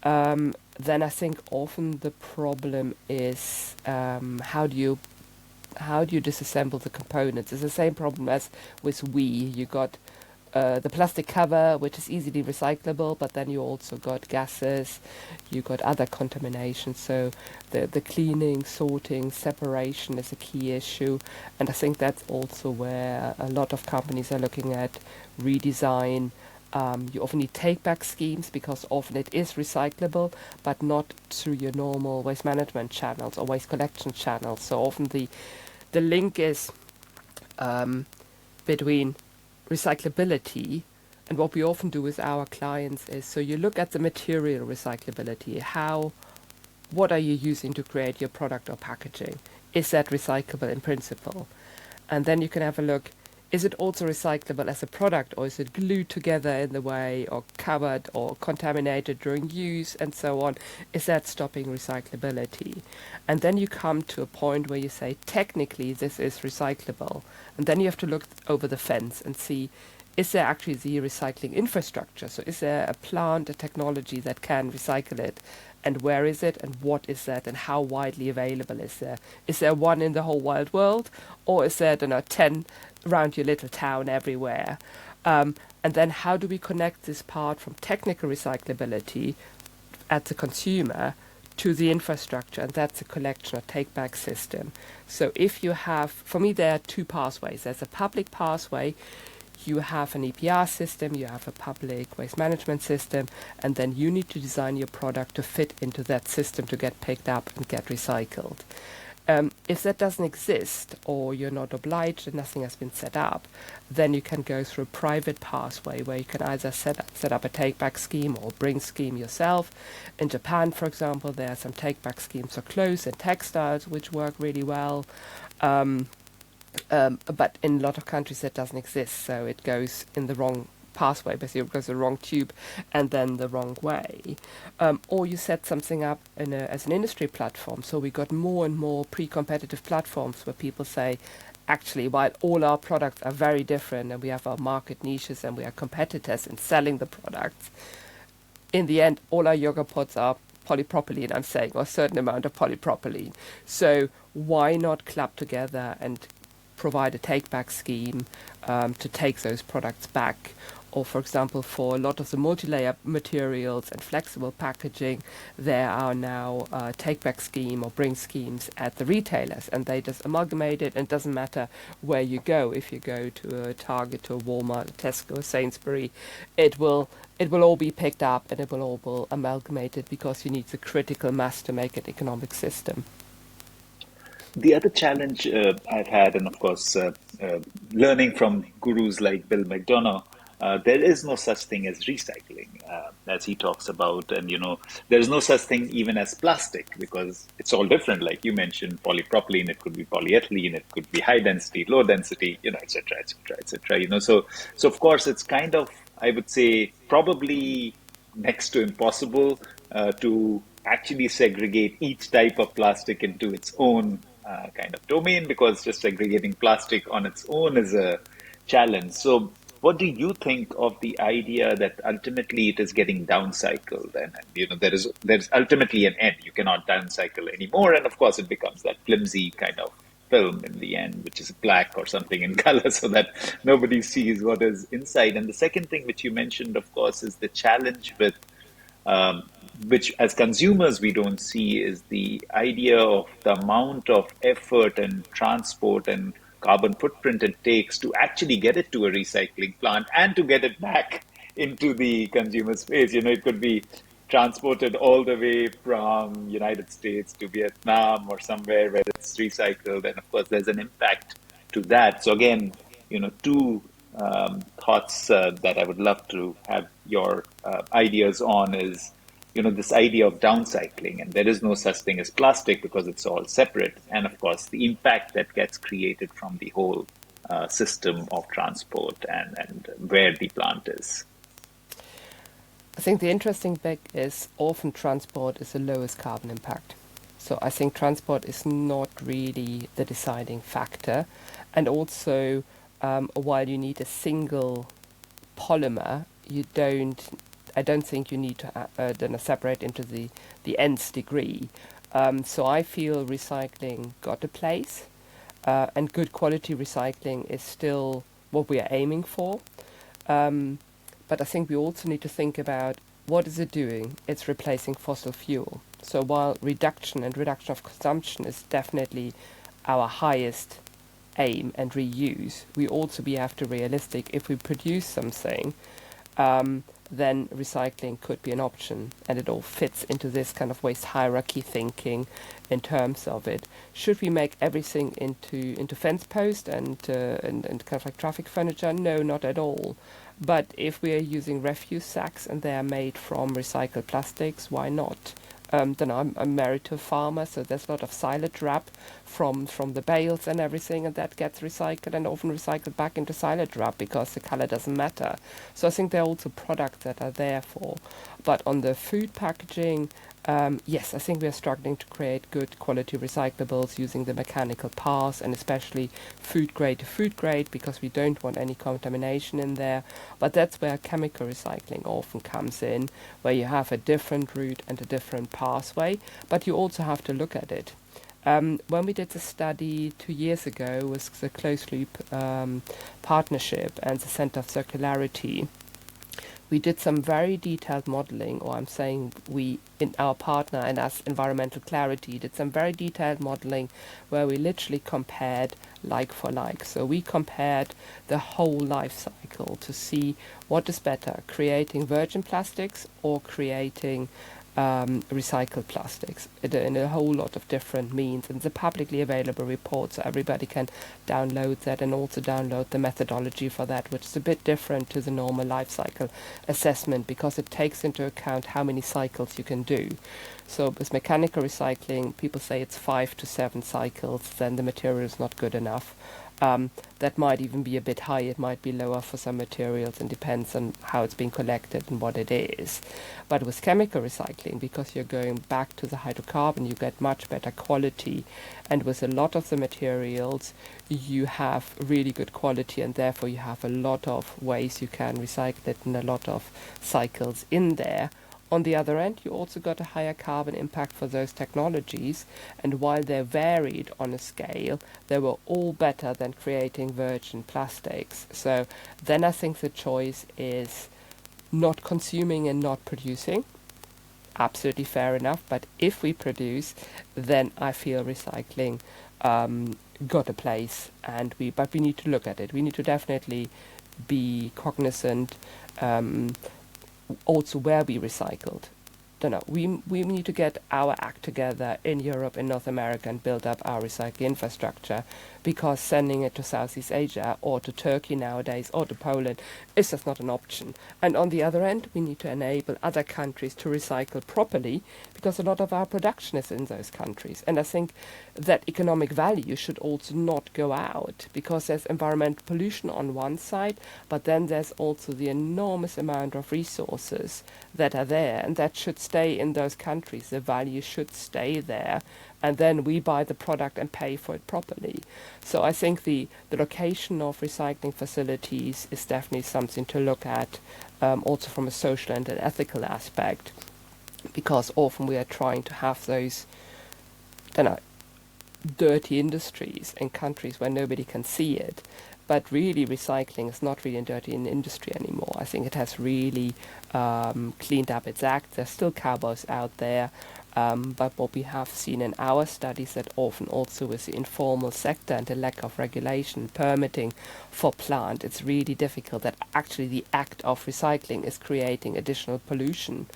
then I think often the problem is how do you disassemble the components? It's the same problem as with Wii. You got the plastic cover, which is easily recyclable, but then you also got gases, you got other contamination. So the cleaning, sorting, separation is a key issue, and I think that's also where a lot of companies are looking at redesign. You often need take-back schemes because often it is recyclable, but not through your normal waste management channels or waste collection channels. So often the link is between recyclability and what we often do with our clients is, so you look at the material recyclability. What are you using to create your product or packaging? Is that recyclable in principle? And then you can have a look, is it also recyclable as a product, or is it glued together in the way, or covered or contaminated during use, and so on? Is that stopping recyclability? And then you come to a point where you say, technically, this is recyclable. And then you have to look over the fence and see, is there actually the recycling infrastructure? So is there a plant, a technology that can recycle it? And where is it, and what is that, and how widely available is there? Is there one in the whole wide world, or is there, 10 around your little town everywhere? And then how do we connect this part from technical recyclability at the consumer to the infrastructure? And that's a collection or take-back system. So if you have, for me, there are two pathways. There's a public pathway. You have an EPR system, you have a public waste management system, and then you need to design your product to fit into that system to get picked up and get recycled. If that doesn't exist, or you're not obliged and nothing has been set up, then you can go through a private pathway where you can either set up a take-back scheme or bring scheme yourself. In Japan, for example, there are some take-back schemes for clothes and textiles which work really well. But in a lot of countries that doesn't exist, so it goes in the wrong pathway, basically it goes the wrong tube and then the wrong way. Or you set something up as an industry platform. So we got more and more pre-competitive platforms where people say, actually, while all our products are very different and we have our market niches and we are competitors in selling the products, in the end, all our yogurt pods are polypropylene, I'm saying, or a certain amount of polypropylene. So why not club together and provide a take-back scheme to take those products back? Or, for example, for a lot of the multi-layer materials and flexible packaging, there are now take-back scheme or bring schemes at the retailers, and they just amalgamate it, and it doesn't matter where you go. If you go to a Target, to a Walmart, a Tesco, Sainsbury, it will all be picked up and it will all be amalgamated because you need the critical mass to make an economic system. The other challenge I've had, and of course, learning from gurus like Bill McDonough, there is no such thing as recycling, as he talks about. And, there's no such thing even as plastic, because it's all different. Like you mentioned, polypropylene, it could be polyethylene, it could be high density, low density, et cetera, et cetera, et cetera. So of course, it's kind of, I would say, probably next to impossible to actually segregate each type of plastic into its own kind of domain, because just segregating plastic on its own is a challenge. So, what do you think of the idea that ultimately it is getting downcycled, and there's ultimately an end. You cannot downcycle anymore, and of course it becomes that flimsy kind of film in the end, which is black or something in color, so that nobody sees what is inside. And the second thing which you mentioned, of course, is the challenge with which as consumers we don't see, is the idea of the amount of effort and transport and carbon footprint it takes to actually get it to a recycling plant and to get it back into the consumer space. It could be transported all the way from United States to Vietnam or somewhere where it's recycled. And of course, there's an impact to that. So again, two thoughts that I would love to have your ideas on is, this idea of downcycling, and there is no such thing as plastic because it's all separate. And of course, the impact that gets created from the whole system of transport and where the plant is. I think the interesting bit is often transport is the lowest carbon impact. So I think transport is not really the deciding factor. And also, while you need a single polymer, I don't think you need to then separate into the nth degree. So I feel recycling got a place, and good quality recycling is still what we are aiming for. But I think we also need to think about what is it doing? It's replacing fossil fuel. So while reduction of consumption is definitely our highest aim and reuse, we also have to realistic. If we produce something, then recycling could be an option, and it all fits into this kind of waste hierarchy thinking in terms of it. Should we make everything into fence post and kind of like traffic furniture? No, not at all. But if we are using refuse sacks and they are made from recycled plastics, why not? Then I'm married to a farmer, so there's a lot of silage wrap from the bales and everything, and that gets recycled and often recycled back into silage wrap because the color doesn't matter. So I think there are also products that are there for. But on the food packaging, yes, I think we are struggling to create good quality recyclables using the mechanical pass, and especially food grade to food grade, because we don't want any contamination in there. But that's where chemical recycling often comes in, where you have a different route and a different pathway, but you also have to look at it. When we did the study 2 years ago with the Closed Loop Partnership and the Center of Circularity, we did some very detailed modeling, or I'm saying we, in our partner and us, Environmental Clarity, did some very detailed modeling where we literally compared like for like. So we compared the whole life cycle to see what is better, creating virgin plastics or creating recycled plastics in a whole lot of different means. And it's a publicly available report, so everybody can download that and also download the methodology for that, which is a bit different to the normal life cycle assessment because it takes into account how many cycles you can do. So with mechanical recycling, people say it's 5 to 7 cycles, then the material is not good enough. That might even be a bit high, it might be lower for some materials, and depends on how it's being collected and what it is. But with chemical recycling, because you're going back to the hydrocarbon, you get much better quality, and with a lot of the materials you have really good quality, and therefore you have a lot of ways you can recycle it and a lot of cycles in there. On the other end, you also got a higher carbon impact for those technologies, and while they varied on a scale, they were all better than creating virgin plastics. So then I think the choice is not consuming and not producing. Absolutely fair enough, but if we produce, then I feel recycling got a place, but we need to look at it. We need to definitely be cognizant also where we recycled. Don't know. We need to get our act together in Europe and North America and build up our recycling infrastructure, because sending it to Southeast Asia or to Turkey nowadays or to Poland is just not an option. And on the other end, we need to enable other countries to recycle properly, because a lot of our production is in those countries. And I think that economic value should also not go out, because there's environmental pollution on one side, but then there's also the enormous amount of resources that are there, and that should stay in those countries. The value should stay there, and then we buy the product and pay for it properly. So I think the location of recycling facilities is definitely something to look at, also from a social and an ethical aspect, because often we are trying to have those, dirty industries in countries where nobody can see it. But really, recycling is not really a dirty industry anymore. I think it has really cleaned up its act. There's still cowboys out there, but what we have seen in our studies that often also with the informal sector and the lack of regulation, permitting for plant, it's really difficult that actually the act of recycling is creating additional pollution,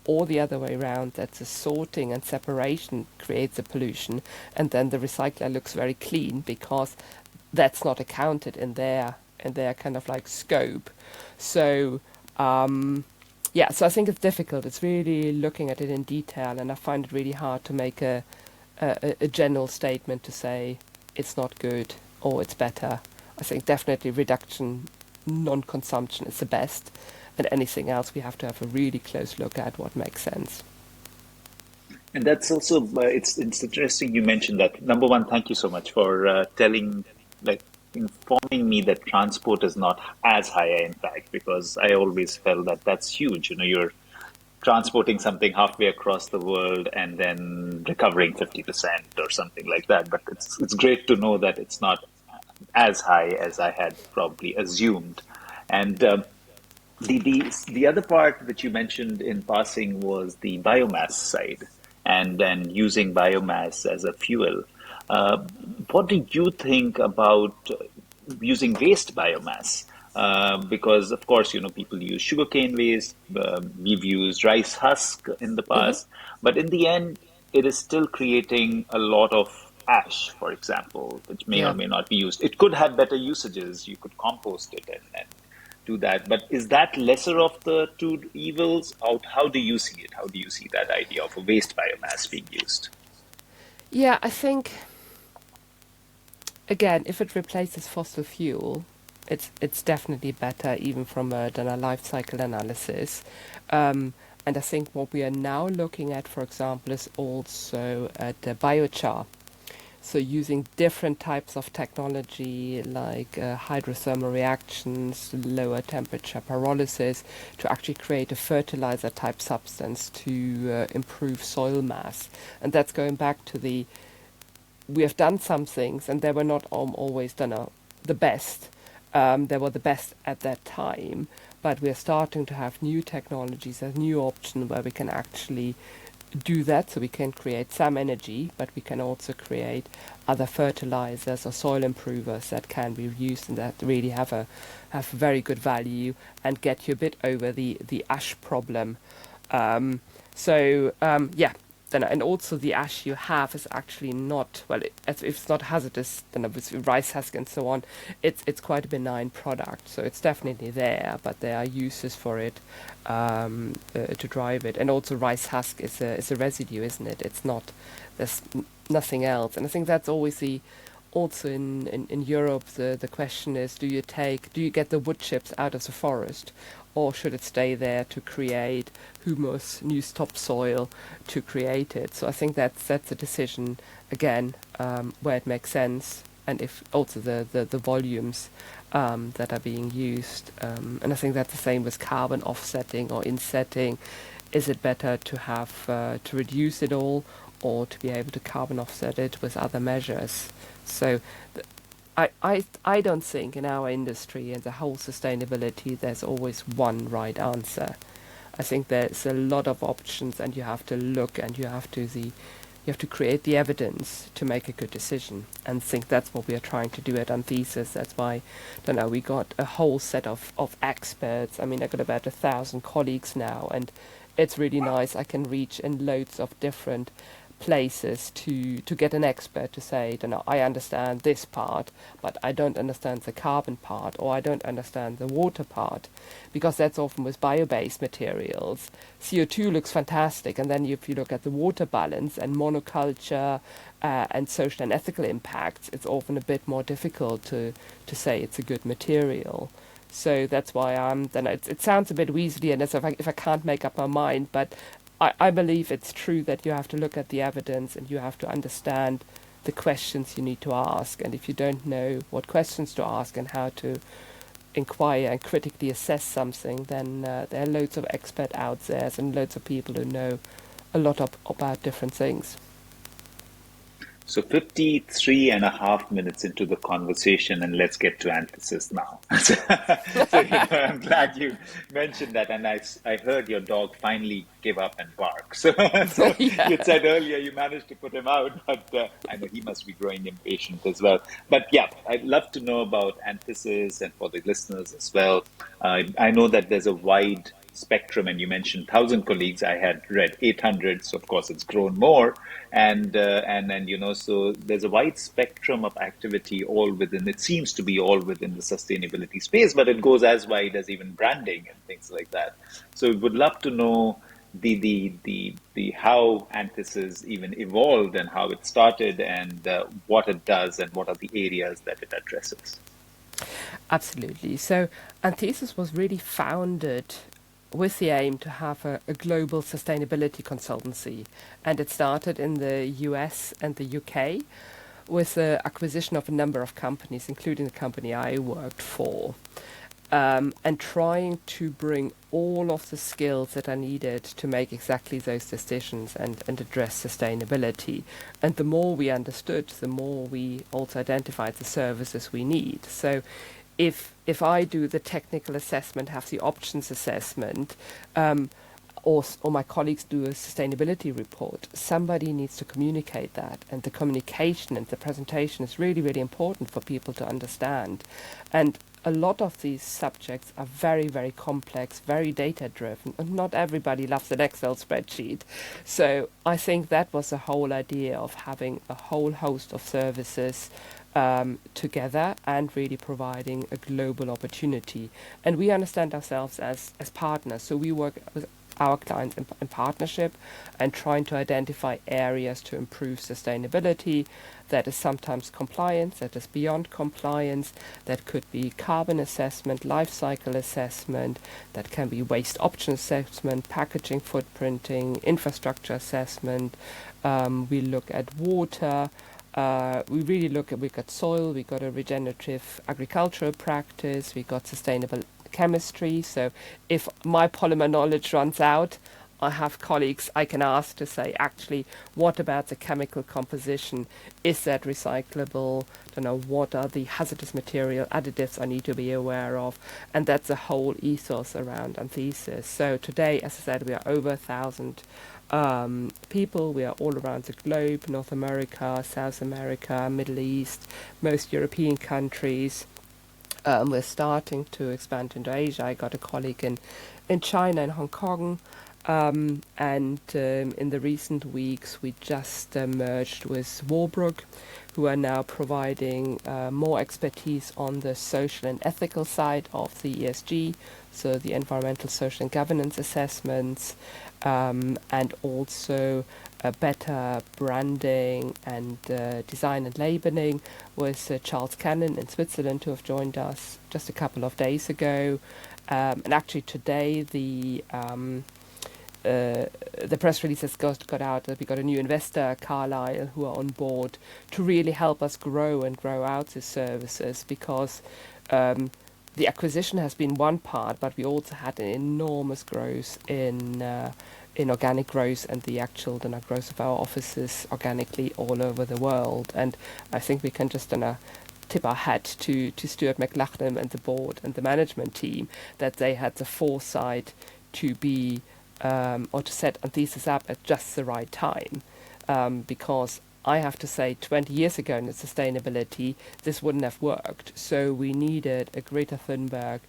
or the other way around, that the sorting and separation creates the pollution, and then the recycler looks very clean because that's not accounted in their kind of like scope. So yeah, so I think it's difficult. It's really looking at it in detail, and I find it really hard to make a general statement to say it's not good or it's better. I think definitely reduction, non-consumption is the best, and anything else we have to have a really close look at what makes sense. And that's also it's interesting you mentioned that. Number one, thank you so much for like informing me that transport is not as high a impact, because I always felt that that's huge. You're transporting something halfway across the world and then recovering 50% or something like that. But it's great to know that it's not as high as I had probably assumed. And the other part that you mentioned in passing was the biomass side, and then using biomass as a fuel. Uh, what do you think about using waste biomass? Because of course, people use sugarcane waste. We've used rice husk in the Hmm. past, but in the end, it is still creating a lot of ash, for example, which may or Yeah. may not be used. It could have better usages. You could compost it and do that. But is that lesser of the two evils? How do you see it? How do you see that idea of a waste biomass being used? Yeah, I think again, if it replaces fossil fuel, it's definitely better, even from than a life cycle analysis. And I think what we are now looking at, for example, is also at biochar. So using different types of technology like hydrothermal reactions, lower temperature pyrolysis, to actually create a fertilizer type substance to improve soil mass. And that's going back to we have done some things, and they were not always done the best. They were the best at that time, but we are starting to have new technologies, a new option where we can actually do that. So we can create some energy, but we can also create other fertilizers or soil improvers that can be used and that really have very good value and get you a bit over the ash problem. Yeah, then, and also the ash you have is actually not, well, if it's not hazardous, then obviously rice husk and so on, it's quite a benign product. So it's definitely there, but there are uses for it to drive it. And also rice husk is a residue, isn't it? It's not, there's nothing else. And I think that's always also in Europe, the question is, do you get the wood chips out of the forest, or should it stay there to create humus, new topsoil to create it? So I think that's a decision again, where it makes sense, and if also the volumes that are being used. And I think that's the same with carbon offsetting or insetting. Is it better to have to reduce it all, or to be able to carbon offset it with other measures? So I don't think in our industry and the whole sustainability there's always one right answer. I think there's a lot of options, and you have to look, and you have to create the evidence to make a good decision. And think that's what we are trying to do at Anthesis. That's why, I don't know, we got a whole set of experts. I mean, I've got about 1,000 colleagues now, and it's really nice. I can reach in loads of different places to get an expert to say, you know, I understand this part, but I don't understand the carbon part, or I don't understand the water part, because that's often with bio-based materials. CO2 looks fantastic, and then if you look at the water balance and monoculture and social and ethical impacts, it's often a bit more difficult to say it's a good material. So that's why then it sounds a bit weaselly, and as if I can't make up my mind, but I believe it's true that you have to look at the evidence, and you have to understand the questions you need to ask. And if you don't know what questions to ask and how to inquire and critically assess something, then there are loads of experts out there and loads of people who know a lot about different things. So 53 and a half minutes into the conversation, and let's get to Anthesis now. I'm glad you mentioned that, and I heard your dog finally give up and bark. So you Yeah. said earlier you managed to put him out, but I know he must be growing impatient as well. But yeah, I'd love to know about Anthesis, and for the listeners as well. I know that there's a wide spectrum, and you mentioned 1,000 colleagues. I had read 800, so of course it's grown more, and then so there's a wide spectrum of activity all within. It seems to be all within the sustainability space, but it goes as wide as even branding and things like that. So, would love to know the how Anthesis even evolved and how it started and what it does and what are the areas that it addresses. Absolutely. So Anthesis was really founded with the aim to have a global sustainability consultancy, and it started in the US and the UK with the acquisition of a number of companies, including the company I worked for. And trying to bring all of the skills that are needed to make exactly those decisions and address sustainability. And the more we understood, the more we also identified the services we need. So if I do the technical assessment, have the options assessment, or my colleagues do a sustainability report, somebody needs to communicate that. And the communication and the presentation is really, really important for people to understand. And a lot of these subjects are very, very complex, very data-driven, and not everybody loves an Excel spreadsheet. So I think that was the whole idea of having a whole host of services together and really providing a global opportunity. And we understand ourselves as partners, so we work with our clients in partnership and trying to identify areas to improve sustainability. That is sometimes compliance, that is beyond compliance, that could be carbon assessment, life cycle assessment, that can be waste option assessment, packaging footprinting, infrastructure assessment. We look at water. We really look at, we got soil, we got a regenerative agricultural practice, we got sustainable chemistry. So if my polymer knowledge runs out, I have colleagues I can ask to say, actually, what about the chemical composition? Is that recyclable? Don't know, what are the hazardous material additives I need to be aware of? And that's a whole ethos around Anthesis. So today, as I said, we are over 1,000 people. We are all around the globe, North America, South America, Middle East, most European countries. We're starting to expand into Asia. I got a colleague in China and Hong Kong. And in the recent weeks, we just merged with Walbrook, who are now providing more expertise on the social and ethical side of the ESG, so the environmental, social and governance assessments, and also better branding and design and labeling with Charles Cannon in Switzerland, who have joined us just a couple of days ago. And actually today the press release has got out that we got a new investor, Carlyle, who are on board to really help us grow and grow out the services, because the acquisition has been one part, but we also had an enormous growth in organic growth and the actual growth of our offices organically all over the world. And I think we can just tip our hat to Stuart McLachlan and the board and the management team that they had the foresight to be or to set Anthesis up at just the right time, because I have to say 20 years ago in sustainability this wouldn't have worked. So we needed a Greta Thunberg,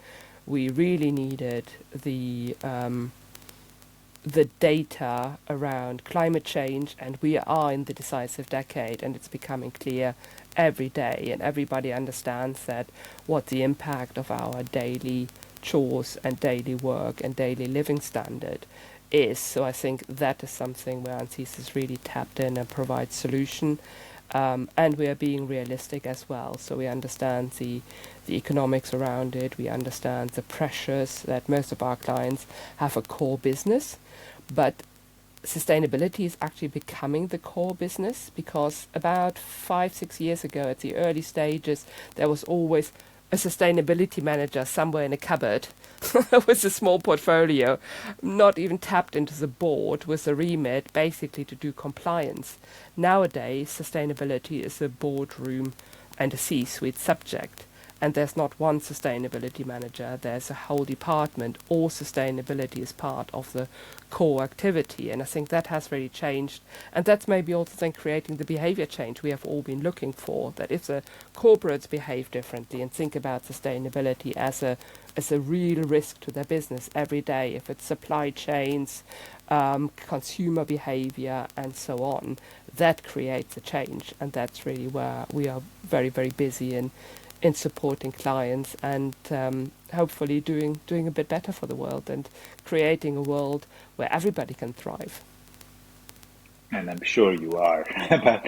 we really needed the data around climate change, and we are in the decisive decade, and it's becoming clear every day, and everybody understands that what the impact of our daily chores and daily work and daily living standard is. So I think that is something where Anthesis really tapped in and provides solution. And we are being realistic as well. So we understand the economics around it. We understand the pressures that most of our clients have a core business. But sustainability is actually becoming the core business, because about 5-6 years ago, at the early stages, there was always a sustainability manager somewhere in a cupboard with a small portfolio, not even tapped into the board with a remit basically to do compliance. Nowadays, sustainability is a boardroom and a C-suite subject. and there's not one sustainability manager, there's a whole department. All sustainability is part of the core activity, and I think that has really changed, and that's maybe also then creating the behavior change we have all been looking for, that if the corporates behave differently and think about sustainability as a real risk to their business every day, if it's supply chains, consumer behavior, and so on, that creates a change, and that's really where we are very, very busy in supporting clients and hopefully doing a bit better for the world and creating a world where everybody can thrive. And I'm sure you are. But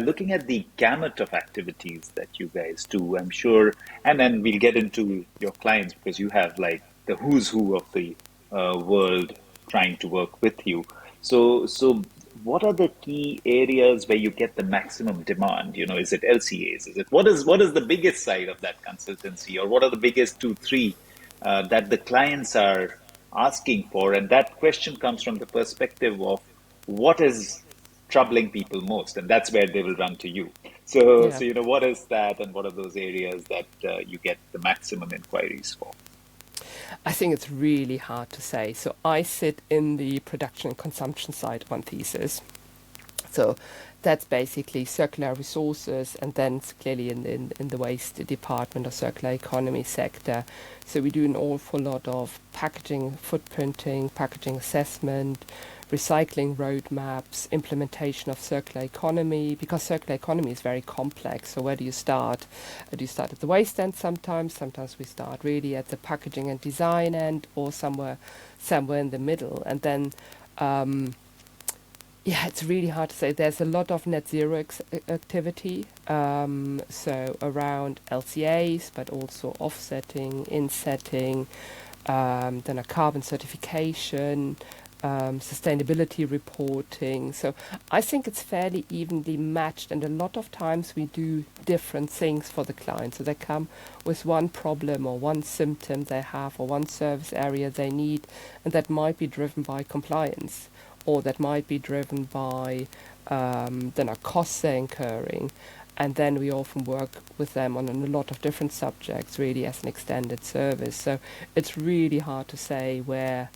looking at the gamut of activities that you guys do, I'm sure, and then we'll get into your clients because you have like the who's who of the world trying to work with you. So what are the key areas where you get the maximum demand? You know, is it LCAs? Is it what is the biggest side of that consultancy, or what are the biggest two, three that the clients are asking for? And that question comes from the perspective of what is troubling people most, and that's where they will run to you. So, Yeah. so what is that, and what are those areas that you get the maximum inquiries for? I think it's really hard to say. So I sit in the production and consumption side of Anthesis. So that's basically circular resources, and then it's clearly in the waste department or circular economy sector. So we do an awful lot of packaging, footprinting, packaging assessment, recycling roadmaps, implementation of circular economy, because circular economy is very complex. So where do you start? Do you start at the waste end sometimes? Sometimes we start really at the packaging and design end, or somewhere in the middle. And then yeah, it's really hard to say. There's a lot of net zero activity, so around LCAs, but also offsetting, insetting, then a carbon certification, sustainability reporting. So I think it's fairly evenly matched, and a lot of times we do different things for the client. So they come with one problem or one symptom they have or one service area they need, and that might be driven by compliance, or that might be driven by then a cost they're incurring. And then we often work with them on a lot of different subjects, really as an extended service. So it's really hard to say where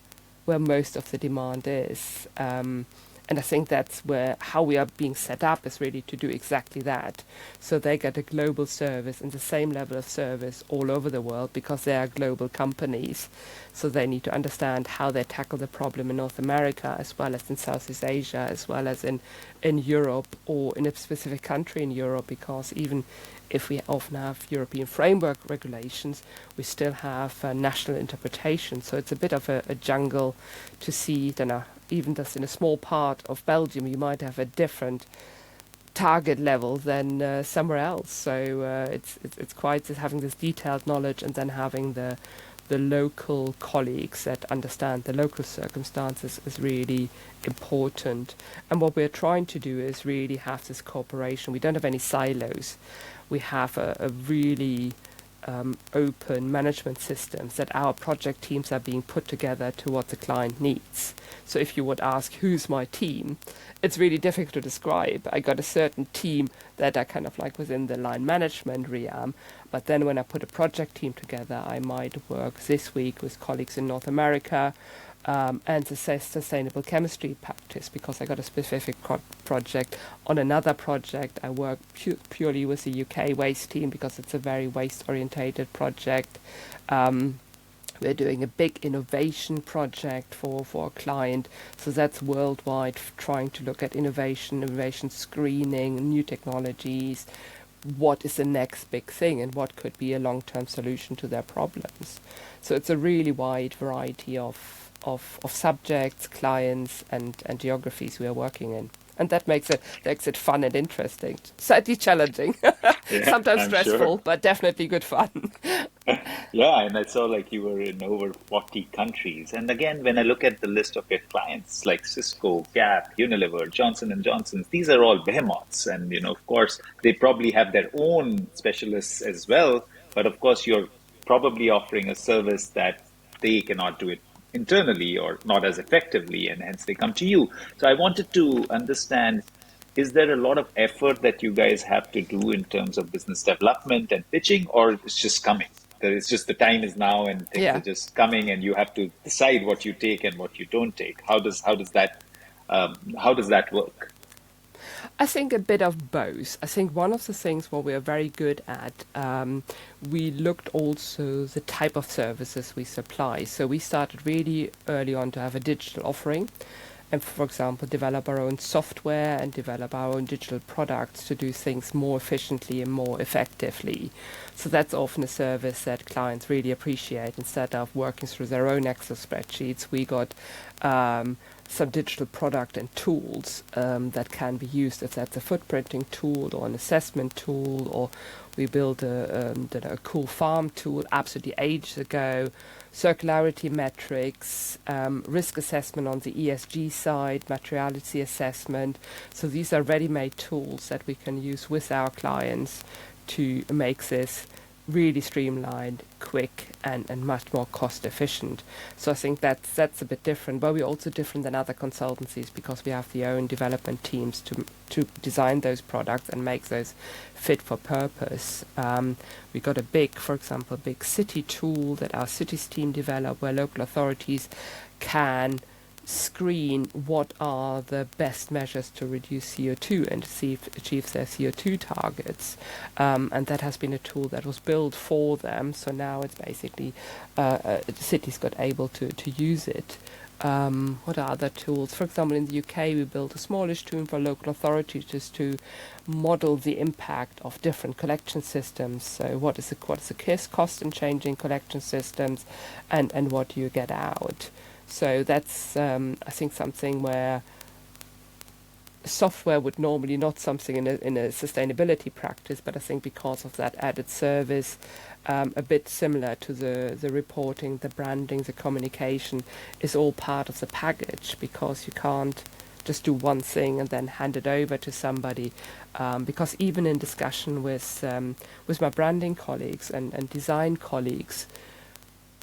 most of the demand is. And I think that's where how we are being set up is really to do exactly that. So they get a global service and the same level of service all over the world, because they are global companies. So they need to understand how they tackle the problem in North America, as well as in Southeast Asia, as well as in Europe, or in a specific country in Europe, because even if we often have European framework regulations, we still have national interpretation. So it's a bit of a jungle to see. Then even just in a small part of Belgium, you might have a different target level than somewhere else. So it's quite having this detailed knowledge, and then having the local colleagues that understand the local circumstances is really important. And what we're trying to do is really have this cooperation. We don't have any silos. We have a really open management systems that our project teams are being put together to what the client needs. So if you would ask who's my team, it's really difficult to describe. I got a certain team that are kind of like within the line management realm, but then when I put a project team together, I might work this week with colleagues in North America, and the sustainable chemistry practice, because I got a specific project. On another project, I work purely with the UK waste team, because it's a very waste-orientated project. We're doing a big innovation project for a client, so that's worldwide, trying to look at innovation screening, new technologies, what is the next big thing, and what could be a long-term solution to their problems. So it's a really wide variety of subjects, clients, and geographies we are working in. And that makes it fun and interesting. Slightly challenging, Yeah, sometimes I'm sure. stressful, but definitely good fun. Yeah, and I saw like you were in over 40 countries. And again, when I look at the list of your clients like Cisco, Gap, Unilever, Johnson and Johnson, these are all behemoths. And of course, they probably have their own specialists as well. But of course, you're probably offering a service that they cannot do it internally or not as effectively, and hence they come to you. So I wanted to understand is there a lot of effort that you guys have to do in terms of business development and pitching, or it's just coming? It's just the time is now and things are Yeah. just coming and you have to decide what you take and what you don't take. How does that work? I think a bit of both. I think one of the things what we are very good at, we looked also the type of services we supply. So we started really early on to have a digital offering, and for example, develop our own software and develop our own digital products to do things more efficiently and more effectively. So that's often a service that clients really appreciate. Instead of working through their own Excel spreadsheets, we got some digital product and tools that can be used, if that's a footprinting tool or an assessment tool, or we built a cool farm tool absolutely ages ago, circularity metrics, risk assessment on the ESG side, materiality assessment. So these are ready-made tools that we can use with our clients to make this really streamlined, quick, and much more cost efficient. So I think that's a bit different, but we're also different than other consultancies because we have the own development teams to design those products and make those fit for purpose. We got for example, big city tool that our cities team developed where local authorities can screen what are the best measures to reduce CO2 and to see if achieve their CO2 targets. And that has been a tool that was built for them. So now it's basically cities got able to use it. What are other tools? For example, in the UK, we built a smallish tool for local authorities just to model the impact of different collection systems. So what is the cost in changing collection systems, and what do you get out? So that's, I think, something where software would normally not something in a sustainability practice, but I think because of that added service, a bit similar to the reporting, the branding, the communication, is all part of the package because you can't just do one thing and then hand it over to somebody. Because even in discussion with my branding colleagues and design colleagues,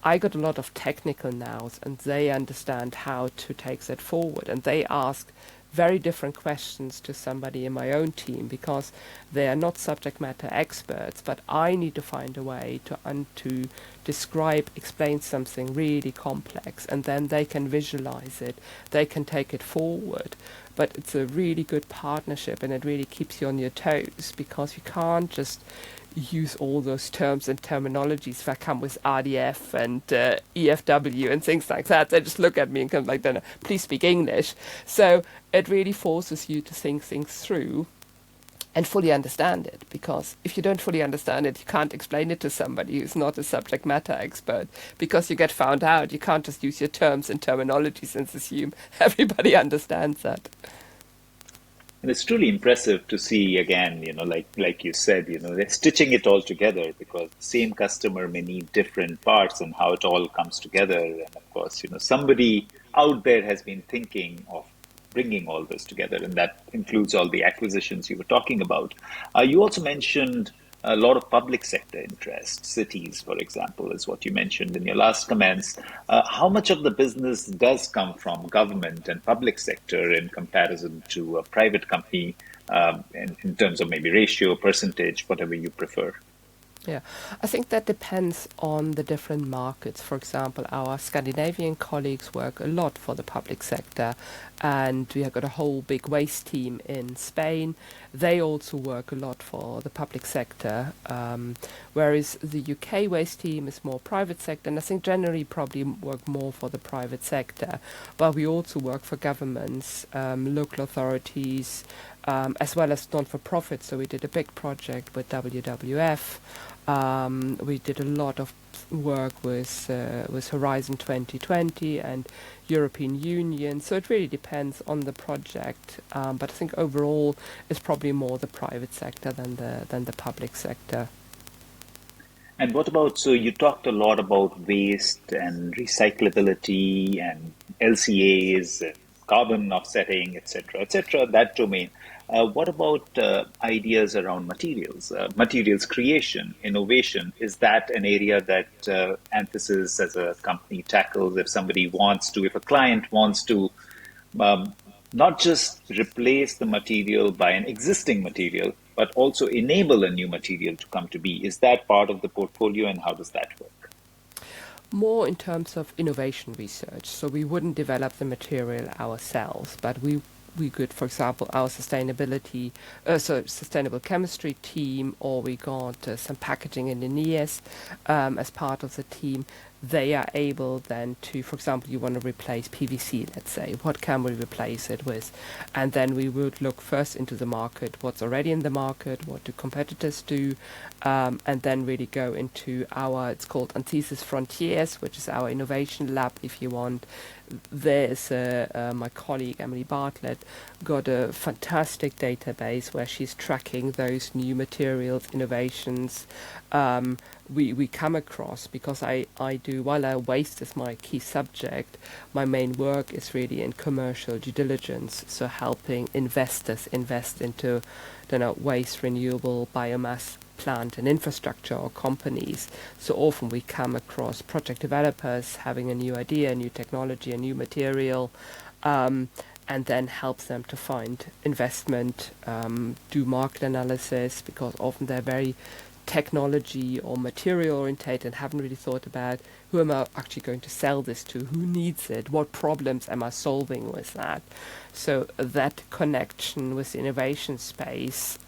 I got a lot of technical nows, and they understand how to take that forward, and they ask very different questions to somebody in my own team because they are not subject matter experts, but I need to find a way to explain something really complex, and then they can visualize it, they can take it forward. But it's a really good partnership, and it really keeps you on your toes because you can't just use all those terms and terminologies that come with RDF and EFW and things like that. They just look at me and come like, no, please speak English. So it really forces you to think things through and fully understand it, because if you don't fully understand it, you can't explain it to somebody who's not a subject matter expert, because you get found out. You can't just use your terms and terminologies and assume everybody understands that. And it's truly impressive to see again, like you said, they're stitching it all together because the same customer may need different parts and how it all comes together. And of course, somebody out there has been thinking of bringing all this together, and that includes all the acquisitions you were talking about. You also mentioned a lot of public sector interest, cities, for example, is what you mentioned in your last comments. How much of the business does come from government and public sector in comparison to a private company, in terms of maybe ratio, percentage, whatever you prefer? Yeah, I think that depends on the different markets. For example, our Scandinavian colleagues work a lot for the public sector, and we have got a whole big waste team in Spain. They also work a lot for the public sector, whereas the UK waste team is more private sector, and I think generally probably work more for the private sector. But we also work for governments, local authorities, as well as non-for-profit. So we did a big project with WWF. We did a lot of work with Horizon 2020 and European Union. So it really depends on the project. But I think overall it's probably more the private sector than the public sector. And what about, so you talked a lot about waste and recyclability and LCAs and carbon offsetting, et cetera, that domain. What about ideas around materials creation, innovation? Is that an area that Anthesis as a company tackles if somebody wants to, if a client wants to not just replace the material by an existing material, but also enable a new material to come to be. Is that part of the portfolio, and how does that work? More in terms of innovation research. So we wouldn't develop the material ourselves, but we could, for example, our sustainable chemistry team, or we got some packaging engineers as part of the team. They are able then to, for example, you want to replace PVC, let's say, what can we replace it with? And then we would look first into the market, what's already in the market, what do competitors do, and then really go into it's called Anthesis Frontiers, which is our innovation lab, if you want. There's my colleague Emily Bartlett got a fantastic database where she's tracking those new materials innovations we come across, because I do, while our waste is my key subject, my main work is really in commercial due diligence, so helping investors invest into waste, renewable, biomass plant and infrastructure, or companies. So often we come across project developers having a new idea, a new technology, a new material, and then helps them to find investment, do market analysis, because often they're very technology or material orientated and haven't really thought about who am I actually going to sell this to, who needs it, what problems am I solving with that. So that connection with the innovation space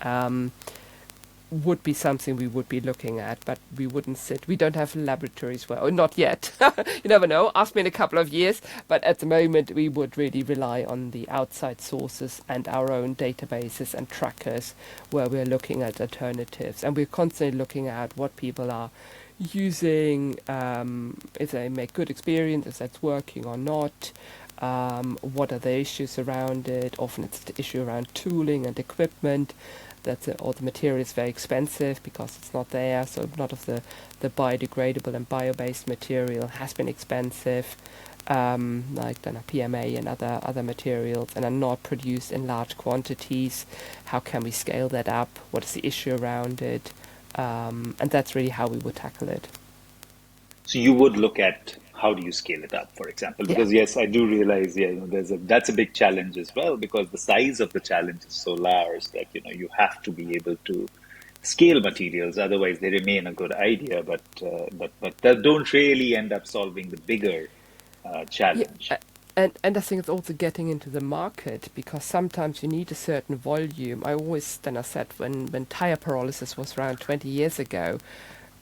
would be something we would be looking at, but we don't have laboratories or not yet. You never know, ask me in a couple of years, but at the moment we would really rely on the outside sources and our own databases and trackers, where we're looking at alternatives, and we're constantly looking at what people are using, if they make good experience, if that's working or not. What are the issues around it? Often it's the issue around tooling and equipment. Or the material is very expensive because it's not there. So a lot of the biodegradable and bio-based material has been expensive, like PMA and other materials, and are not produced in large quantities. How can we scale that up? What is the issue around it? And that's really how we would tackle it. So you would look at how do you scale it up, for example? Yeah. Because yes, I do realize, that's a big challenge as well, because the size of the challenge is so large that you have to be able to scale materials. Otherwise, they remain a good idea, but they don't really end up solving the bigger Yeah, challenge. and I think it's also getting into the market, because sometimes you need a certain volume. I said when tire pyrolysis was around 20 years ago,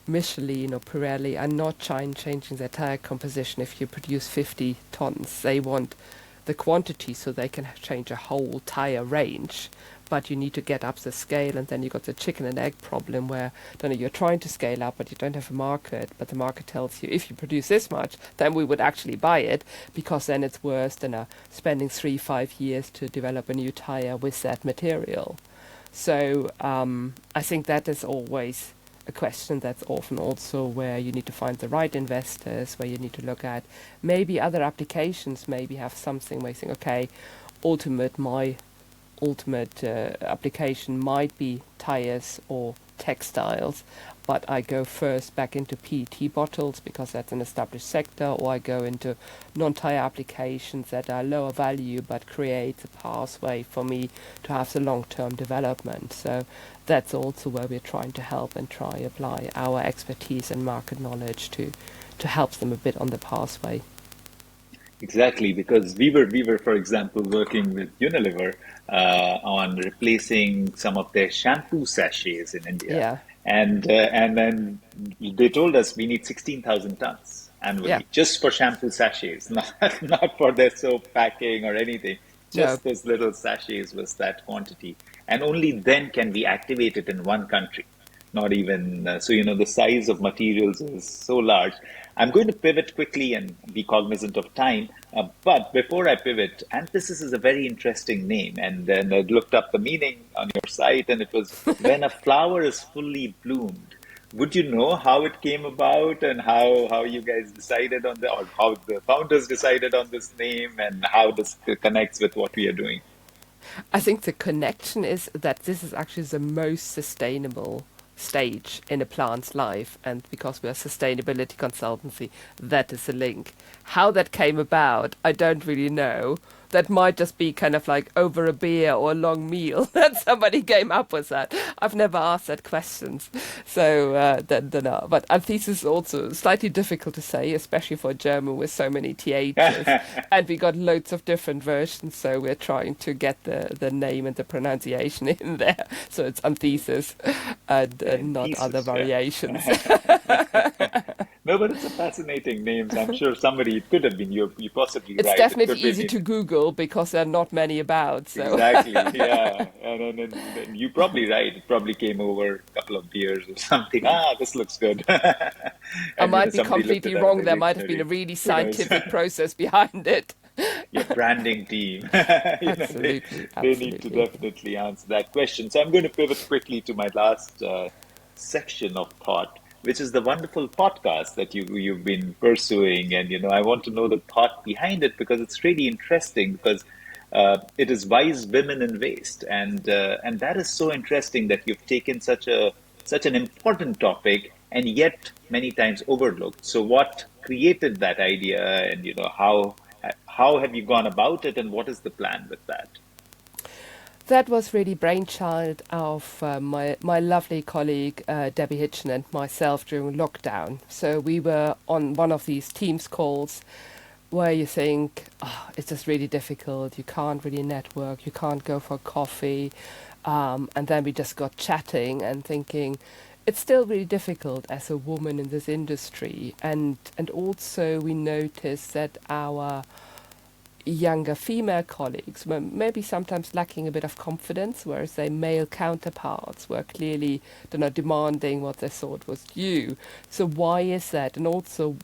Michelin or Pirelli are not changing their tire composition if you produce 50 tons. They want the quantity so they can change a whole tire range. But you need to get up the scale, and then you got the chicken and egg problem where you're trying to scale up, but you don't have a market. But the market tells you if you produce this much, then we would actually buy it, because then it's worse than spending 3-5 years to develop a new tire with that material. So I think that is always a question that's often also where you need to find the right investors, where you need to look at maybe other applications, maybe have something where you think, okay, my ultimate application might be tires or textiles, but I go first back into PET bottles because that's an established sector, or I go into non-tire applications that are lower value but create a pathway for me to have the long-term development. So that's also where we're trying to help and try apply our expertise and market knowledge to help them a bit on the pathway. Exactly, because we were, for example, working with Unilever on replacing some of their shampoo sachets in India, Yeah, and then they told us we need 16,000 tons yeah, annually just for shampoo sachets, not for their soap packing or anything. no, Just those little sachets was that quantity, and only then can we activate it in one country. Not even so, the size of materials is so large. I'm going to pivot quickly and be cognizant of time. But before I pivot, Anthesis is a very interesting name. And then I looked up the meaning on your site, and it was when a flower is fully bloomed. Would you know how it came about, and how you guys decided on or how the founders decided on this name, and how this connects with what we are doing? I think the connection is that this is actually the most sustainable stage in a plant's life, and because we're a sustainability consultancy, that is a link. How that came about, I don't really know, that might just be kind of like over a beer or a long meal that somebody came up with that. I've never asked that questions. So, no. But Anthesis is also slightly difficult to say, especially for German with so many THs. And we got loads of different versions, so we're trying to get the name and the pronunciation in there. So it's Anthesis and not other Pieces, yeah. variations. No, but it's a fascinating name. I'm sure somebody, it could have been, you're possibly It's right. It definitely could be easy to Google because there are not many about. So exactly, yeah. And you're probably right. It probably came over a couple of beers or something. Ah, this looks good. I And might be somebody looked at completely that in wrong. the There might have been a dictionary. really Who knows? scientific process behind it. Your branding team. Absolutely, They need to absolutely. definitely answer that question. So I'm going to pivot quickly to my last section of thought, which is the wonderful podcast that you've been pursuing. And I want to know the thought behind it because it's really interesting because it is wise women in waste, and that is so interesting that you've taken such an important topic and yet many times overlooked. So what created that idea, and how have you gone about it, and what is the plan with that? That was really brainchild of my lovely colleague Debbie Hitchen and myself during lockdown. So we were on one of these Teams calls where you think, oh, it's just really difficult. You can't really network. You can't go for coffee. And then we just got chatting and thinking, it's still really difficult as a woman in this industry. And also we noticed that our younger female colleagues were maybe sometimes lacking a bit of confidence, whereas their male counterparts were clearly demanding what they thought was due. So why is that? And also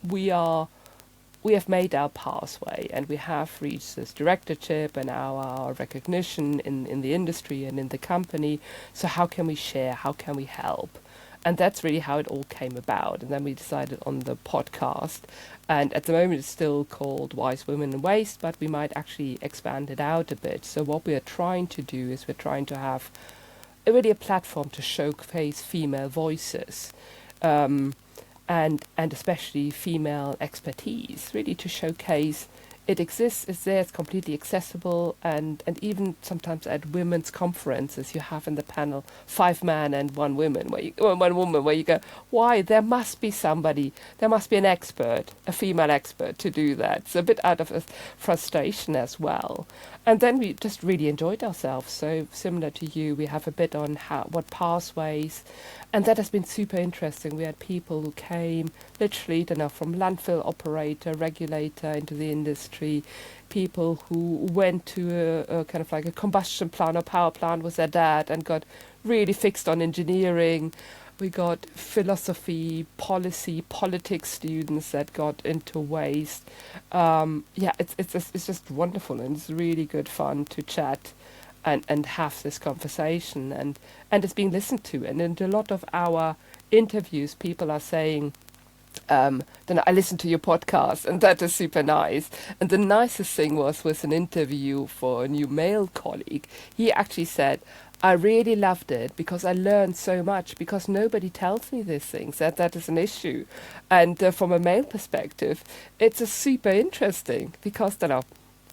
we have made our pathway and we have reached this directorship and our recognition in the industry and in the company. So how can we share? How can we help? And that's really how it all came about. And then we decided on the podcast. And at the moment, it's still called Wise Women in Waste, but we might actually expand it out a bit. So what we are trying to do is we're trying to have really a platform to showcase female voices. And especially female expertise, really to showcase it exists, it's there, it's completely accessible, and even sometimes at women's conferences you have in the panel 5 men and 1 woman, one woman, where you go, why? There must be somebody, there must be an expert, a female expert to do that. So a bit out of a frustration as well. And then we just really enjoyed ourselves. So similar to you, we have a bit on what pathways, and that has been super interesting. We had people who came literally, from landfill operator, regulator into the industry, people who went to a kind of like a combustion plant or power plant with their dad and got really fixed on engineering. We got philosophy, policy, politics students that got into waste. It's just wonderful, and it's really good fun to chat and have this conversation, and it's being listened to. And in a lot of our interviews, people are saying, then I listened to your podcast, and that is super nice. And the nicest thing was with an interview for a new male colleague. He actually said, I really loved it because I learned so much, because nobody tells me these things, that is an issue. And from a male perspective, it's a super interesting because,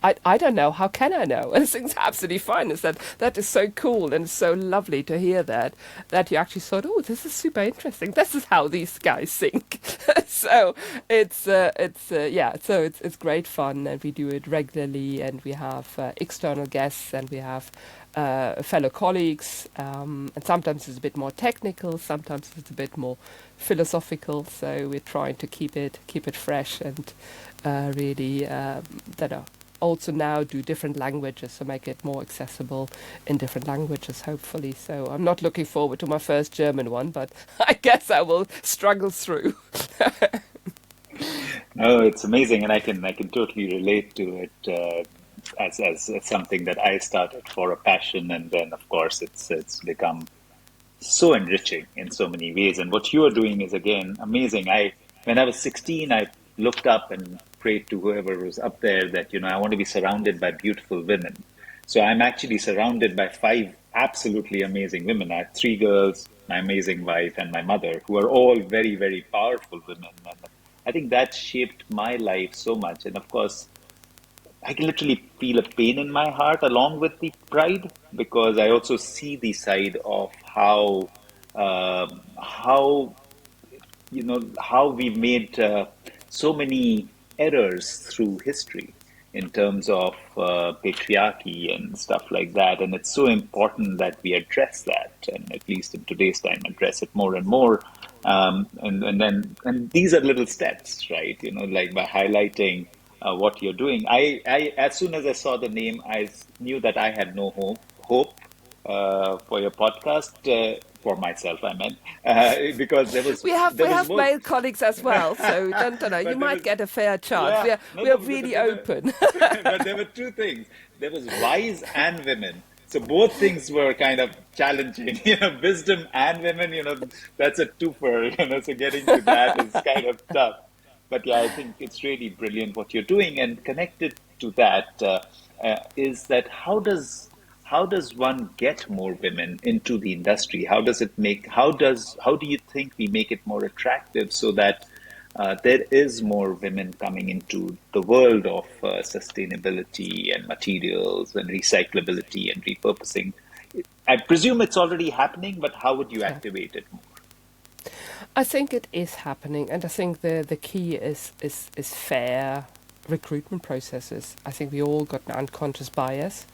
I don't know, how can I know? And it's absolutely fine. It's that is so cool and so lovely to hear that you actually thought, oh, this is super interesting. This is how these guys think. So it's great fun, and we do it regularly, and we have external guests, and we have fellow colleagues, and sometimes it's a bit more technical, sometimes it's a bit more philosophical. So we're trying to keep it fresh and really also now do different languages, so make it more accessible in different languages, hopefully. So I'm not looking forward to my first German one, but I guess I will struggle through. No, it's amazing, and I can totally relate to it as something that I started for a passion, and then of course it's become so enriching in so many ways. And what you are doing is again amazing. When I was 16, I looked up and prayed to whoever was up there that I want to be surrounded by beautiful women. So I'm actually surrounded by 5 absolutely amazing women. I have 3 girls, my amazing wife, and my mother, who are all very, very powerful women. And I think that shaped my life so much. And of course, I can literally feel a pain in my heart along with the pride, because I also see the side of how how we've made so many errors through history in terms of patriarchy and stuff like that. And it's so important that we address that, and at least in today's time, address it more and more. And these are little steps, right? Like by highlighting what you're doing. I as soon as I saw the name, knew that I had no hope for your podcast, for myself, I meant, because We there was have more, male colleagues as well, so don't know. You but there was, might get a fair chance. yeah, no, We are no, but really there were, open. but there were two things. There was wise and women. So both things were kind of challenging, wisdom and women, that's a twofer, so getting to that is kind of tough. But yeah, I think it's really brilliant what you're doing. And connected to that is that how does one get more women into the industry? How do you think we make it more attractive so that there is more women coming into the world of sustainability and materials and recyclability and repurposing? I presume it's already happening, but how would you Yeah. activate it more? I think it is happening, and I think the key is fair recruitment processes. I think we all got an unconscious bias,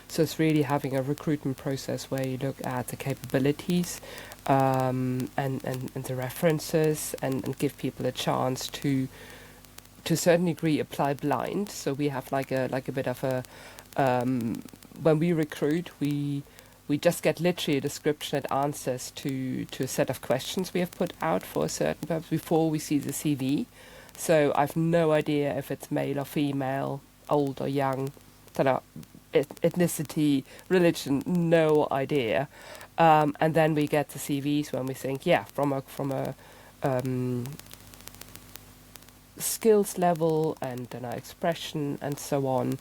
so it's really having a recruitment process where you look at the capabilities and the references and give people a chance to a certain degree apply blind. So we have like a bit of a when we recruit, we just get literally a description and answers to a set of questions we have put out for a certain purpose before we see the CV. So I've no idea if it's male or female, old or young, ethnicity, religion, no idea. And then we get the CVs when we think, yeah, from a skills level and expression and so on,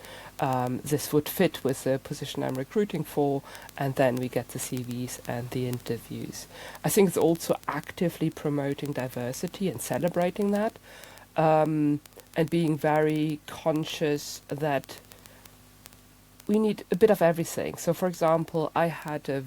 this would fit with the position I'm recruiting for, and then we get the CVs and the interviews. I think it's also actively promoting diversity and celebrating that, and being very conscious that we need a bit of everything. So, for example, I had a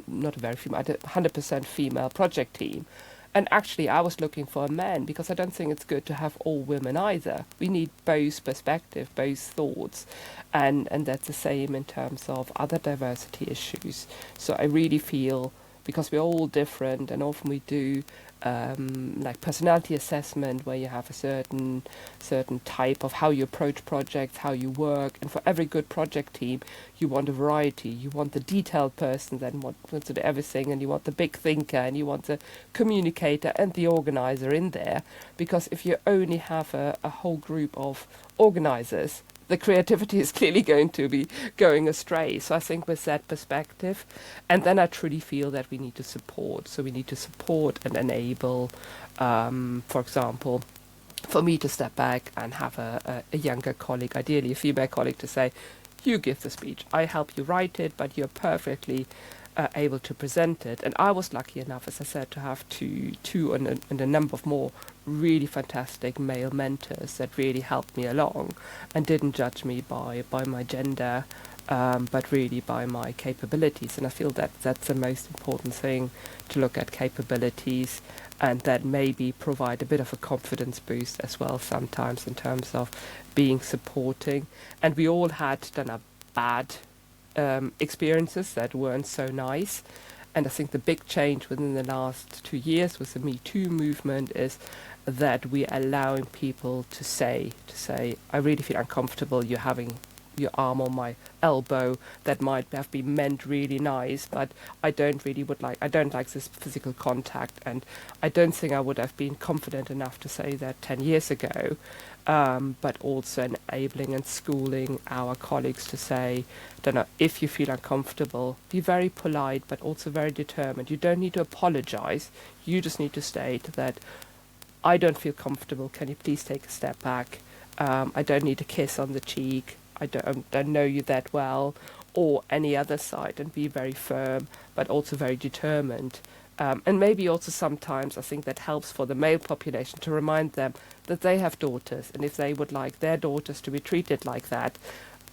not a very female, I had a 100% female project team. And actually, I was looking for a man because I don't think it's good to have all women either. We need both perspective, both thoughts, and that's the same in terms of other diversity issues. So I really feel, because we're all different, and often we do like personality assessment where you have a certain type of how you approach projects, how you work, and for every good project team you want a variety. You want the detailed person that wants to do everything, and you want the big thinker, and you want the communicator and the organizer in there, because if you only have a whole group of organizers, the creativity is clearly going to be going astray. So I think with that perspective, and then I truly feel that we need to support. So we need to support and enable, for example, for me to step back and have a younger colleague, ideally a female colleague, to say, you give the speech, I help you write it, but you're perfectly able to present it. And I was lucky enough, as I said, to have two and a number of more really fantastic male mentors that really helped me along and didn't judge me by my gender, but really by my capabilities. And I feel that that's the most important thing, to look at capabilities, and that maybe provide a bit of a confidence boost as well sometimes in terms of being supporting. And we all had done a bad experiences that weren't so nice. And I think the big change within the last 2 years with the Me Too movement is that we're allowing people to say, I really feel uncomfortable you having your arm on my elbow. That might have been meant really nice, but I don't like this physical contact, and I don't think I would have been confident enough to say that 10 years ago. But also enabling and schooling our colleagues to say, don't know, if you feel uncomfortable, be very polite, but also very determined. You don't need to apologize. You just need to state that I don't feel comfortable. Can you please take a step back? I don't need a kiss on the cheek. I don't know you that well, or any other side, and be very firm, but also very determined. And maybe also sometimes I think that helps for the male population to remind them that they have daughters, and if they would like their daughters to be treated like that,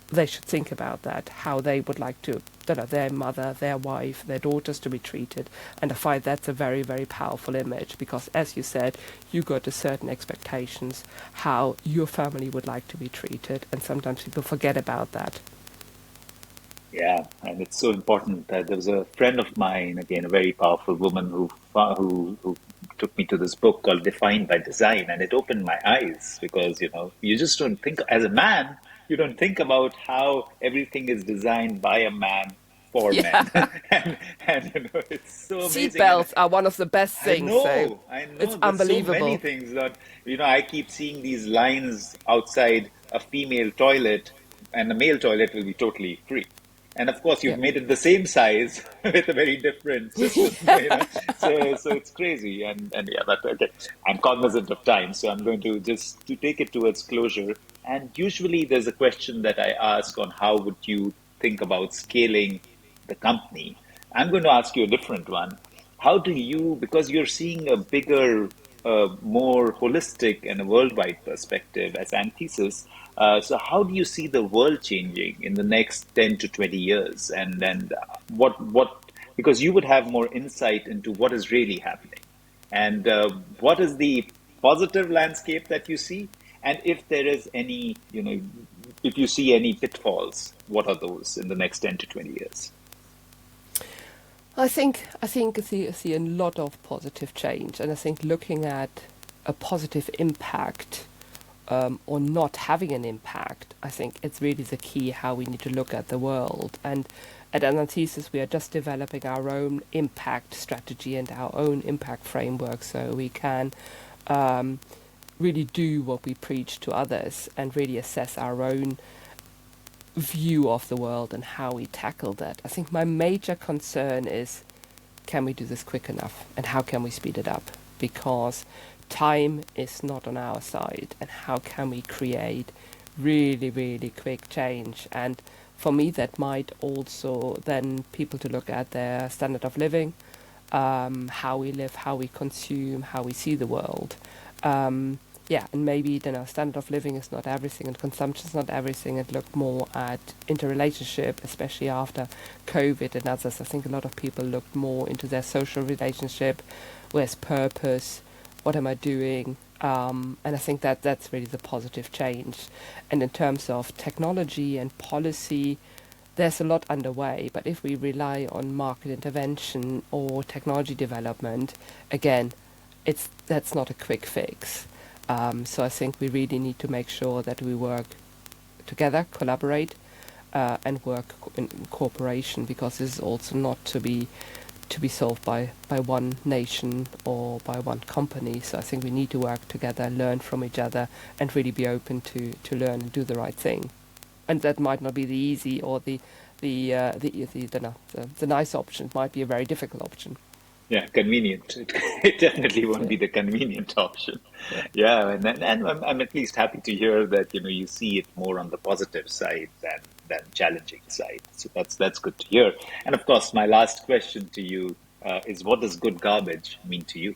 they should think about that, how they would like to, their mother, their wife, their daughters to be treated. And I find that's a very, very powerful image, because as you said, you got a certain expectations how your family would like to be treated, and sometimes people forget about that. Yeah, and it's so important that there was a friend of mine, again, a very powerful woman who took me to this book called Defined by Design, and it opened my eyes because, you just don't think as a man, you don't think about how everything is designed by a man for Yeah. men, and it's so amazing. And Seatbelts are one of the best things, so I it's know. There's so many unbelievable. things that, I keep seeing these lines outside a female toilet, and the male toilet will be totally free. And of course, Yeah. you've made it the same size with a very different system, So it's crazy. And yeah, but okay. I'm cognizant of time, so I'm going to just to take it towards closure. And usually, there's a question that I ask on how would you think about scaling the company. I'm going to ask you a different one. How do you, because you're seeing a bigger, more holistic and a worldwide perspective as Anthesis, so how do you see the world changing in the next 10 to 20 years? And because you would have more insight into what is really happening. And what is the positive landscape that you see? And if there is any, if you see any pitfalls, what are those in the next 10 to 20 years? I see a lot of positive change, and I think looking at a positive impact or not having an impact, I think it's really the key how we need to look at the world. And at Anthesis, we are just developing our own impact strategy and our own impact framework, so we can really do what we preach to others and really assess our own view of the world and how we tackle that. I think my major concern is, can we do this quick enough, and how can we speed it up? Because time is not on our side, and how can we create really, really quick change? And for me, that might also then people to look at their standard of living, how we live, how we consume, how we see the world. And maybe standard of living is not everything, and consumption is not everything, and look more at interrelationship, especially after COVID and others. I think a lot of people looked more into their social relationship, where's purpose, what am I doing, and I think that that's really the positive change. And in terms of technology and policy, there's a lot underway, but if we rely on market intervention or technology development, again, that's not a quick fix. So I think we really need to make sure that we work together, collaborate, and work in cooperation, because this is also not to be solved by one nation or by one company. So I think we need to work together, learn from each other, and really be open to learn and do the right thing. And that might not be the easy or the nice option. It might be a very difficult option. Yeah, convenient. It definitely won't Yeah. be the convenient option. Yeah. Yeah, and I'm at least happy to hear that you see it more on the positive side than challenging side. So that's good to hear. And of course, my last question to you is, what does good garbage mean to you?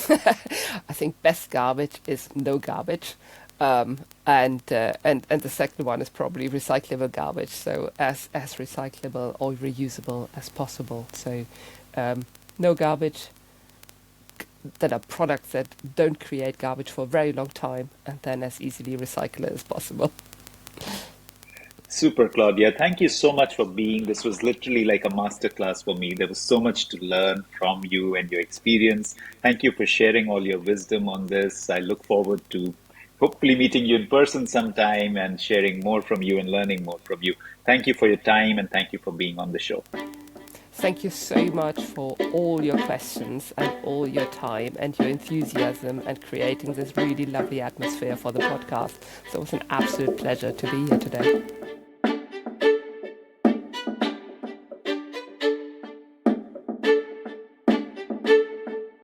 I think best garbage is no garbage. And the second one is probably recyclable garbage, so as recyclable or reusable as possible. So no garbage, that are products that don't create garbage for a very long time, and then as easily recycle it as possible. Super, Claudia. Thank you so much for being. This was literally like a masterclass for me. There was so much to learn from you and your experience. Thank you for sharing all your wisdom on this. I look forward to hopefully meeting you in person sometime and sharing more from you and learning more from you. Thank you for your time, and thank you for being on the show. Thank you so much for all your questions and all your time and your enthusiasm and creating this really lovely atmosphere for the podcast. So it was an absolute pleasure to be here today.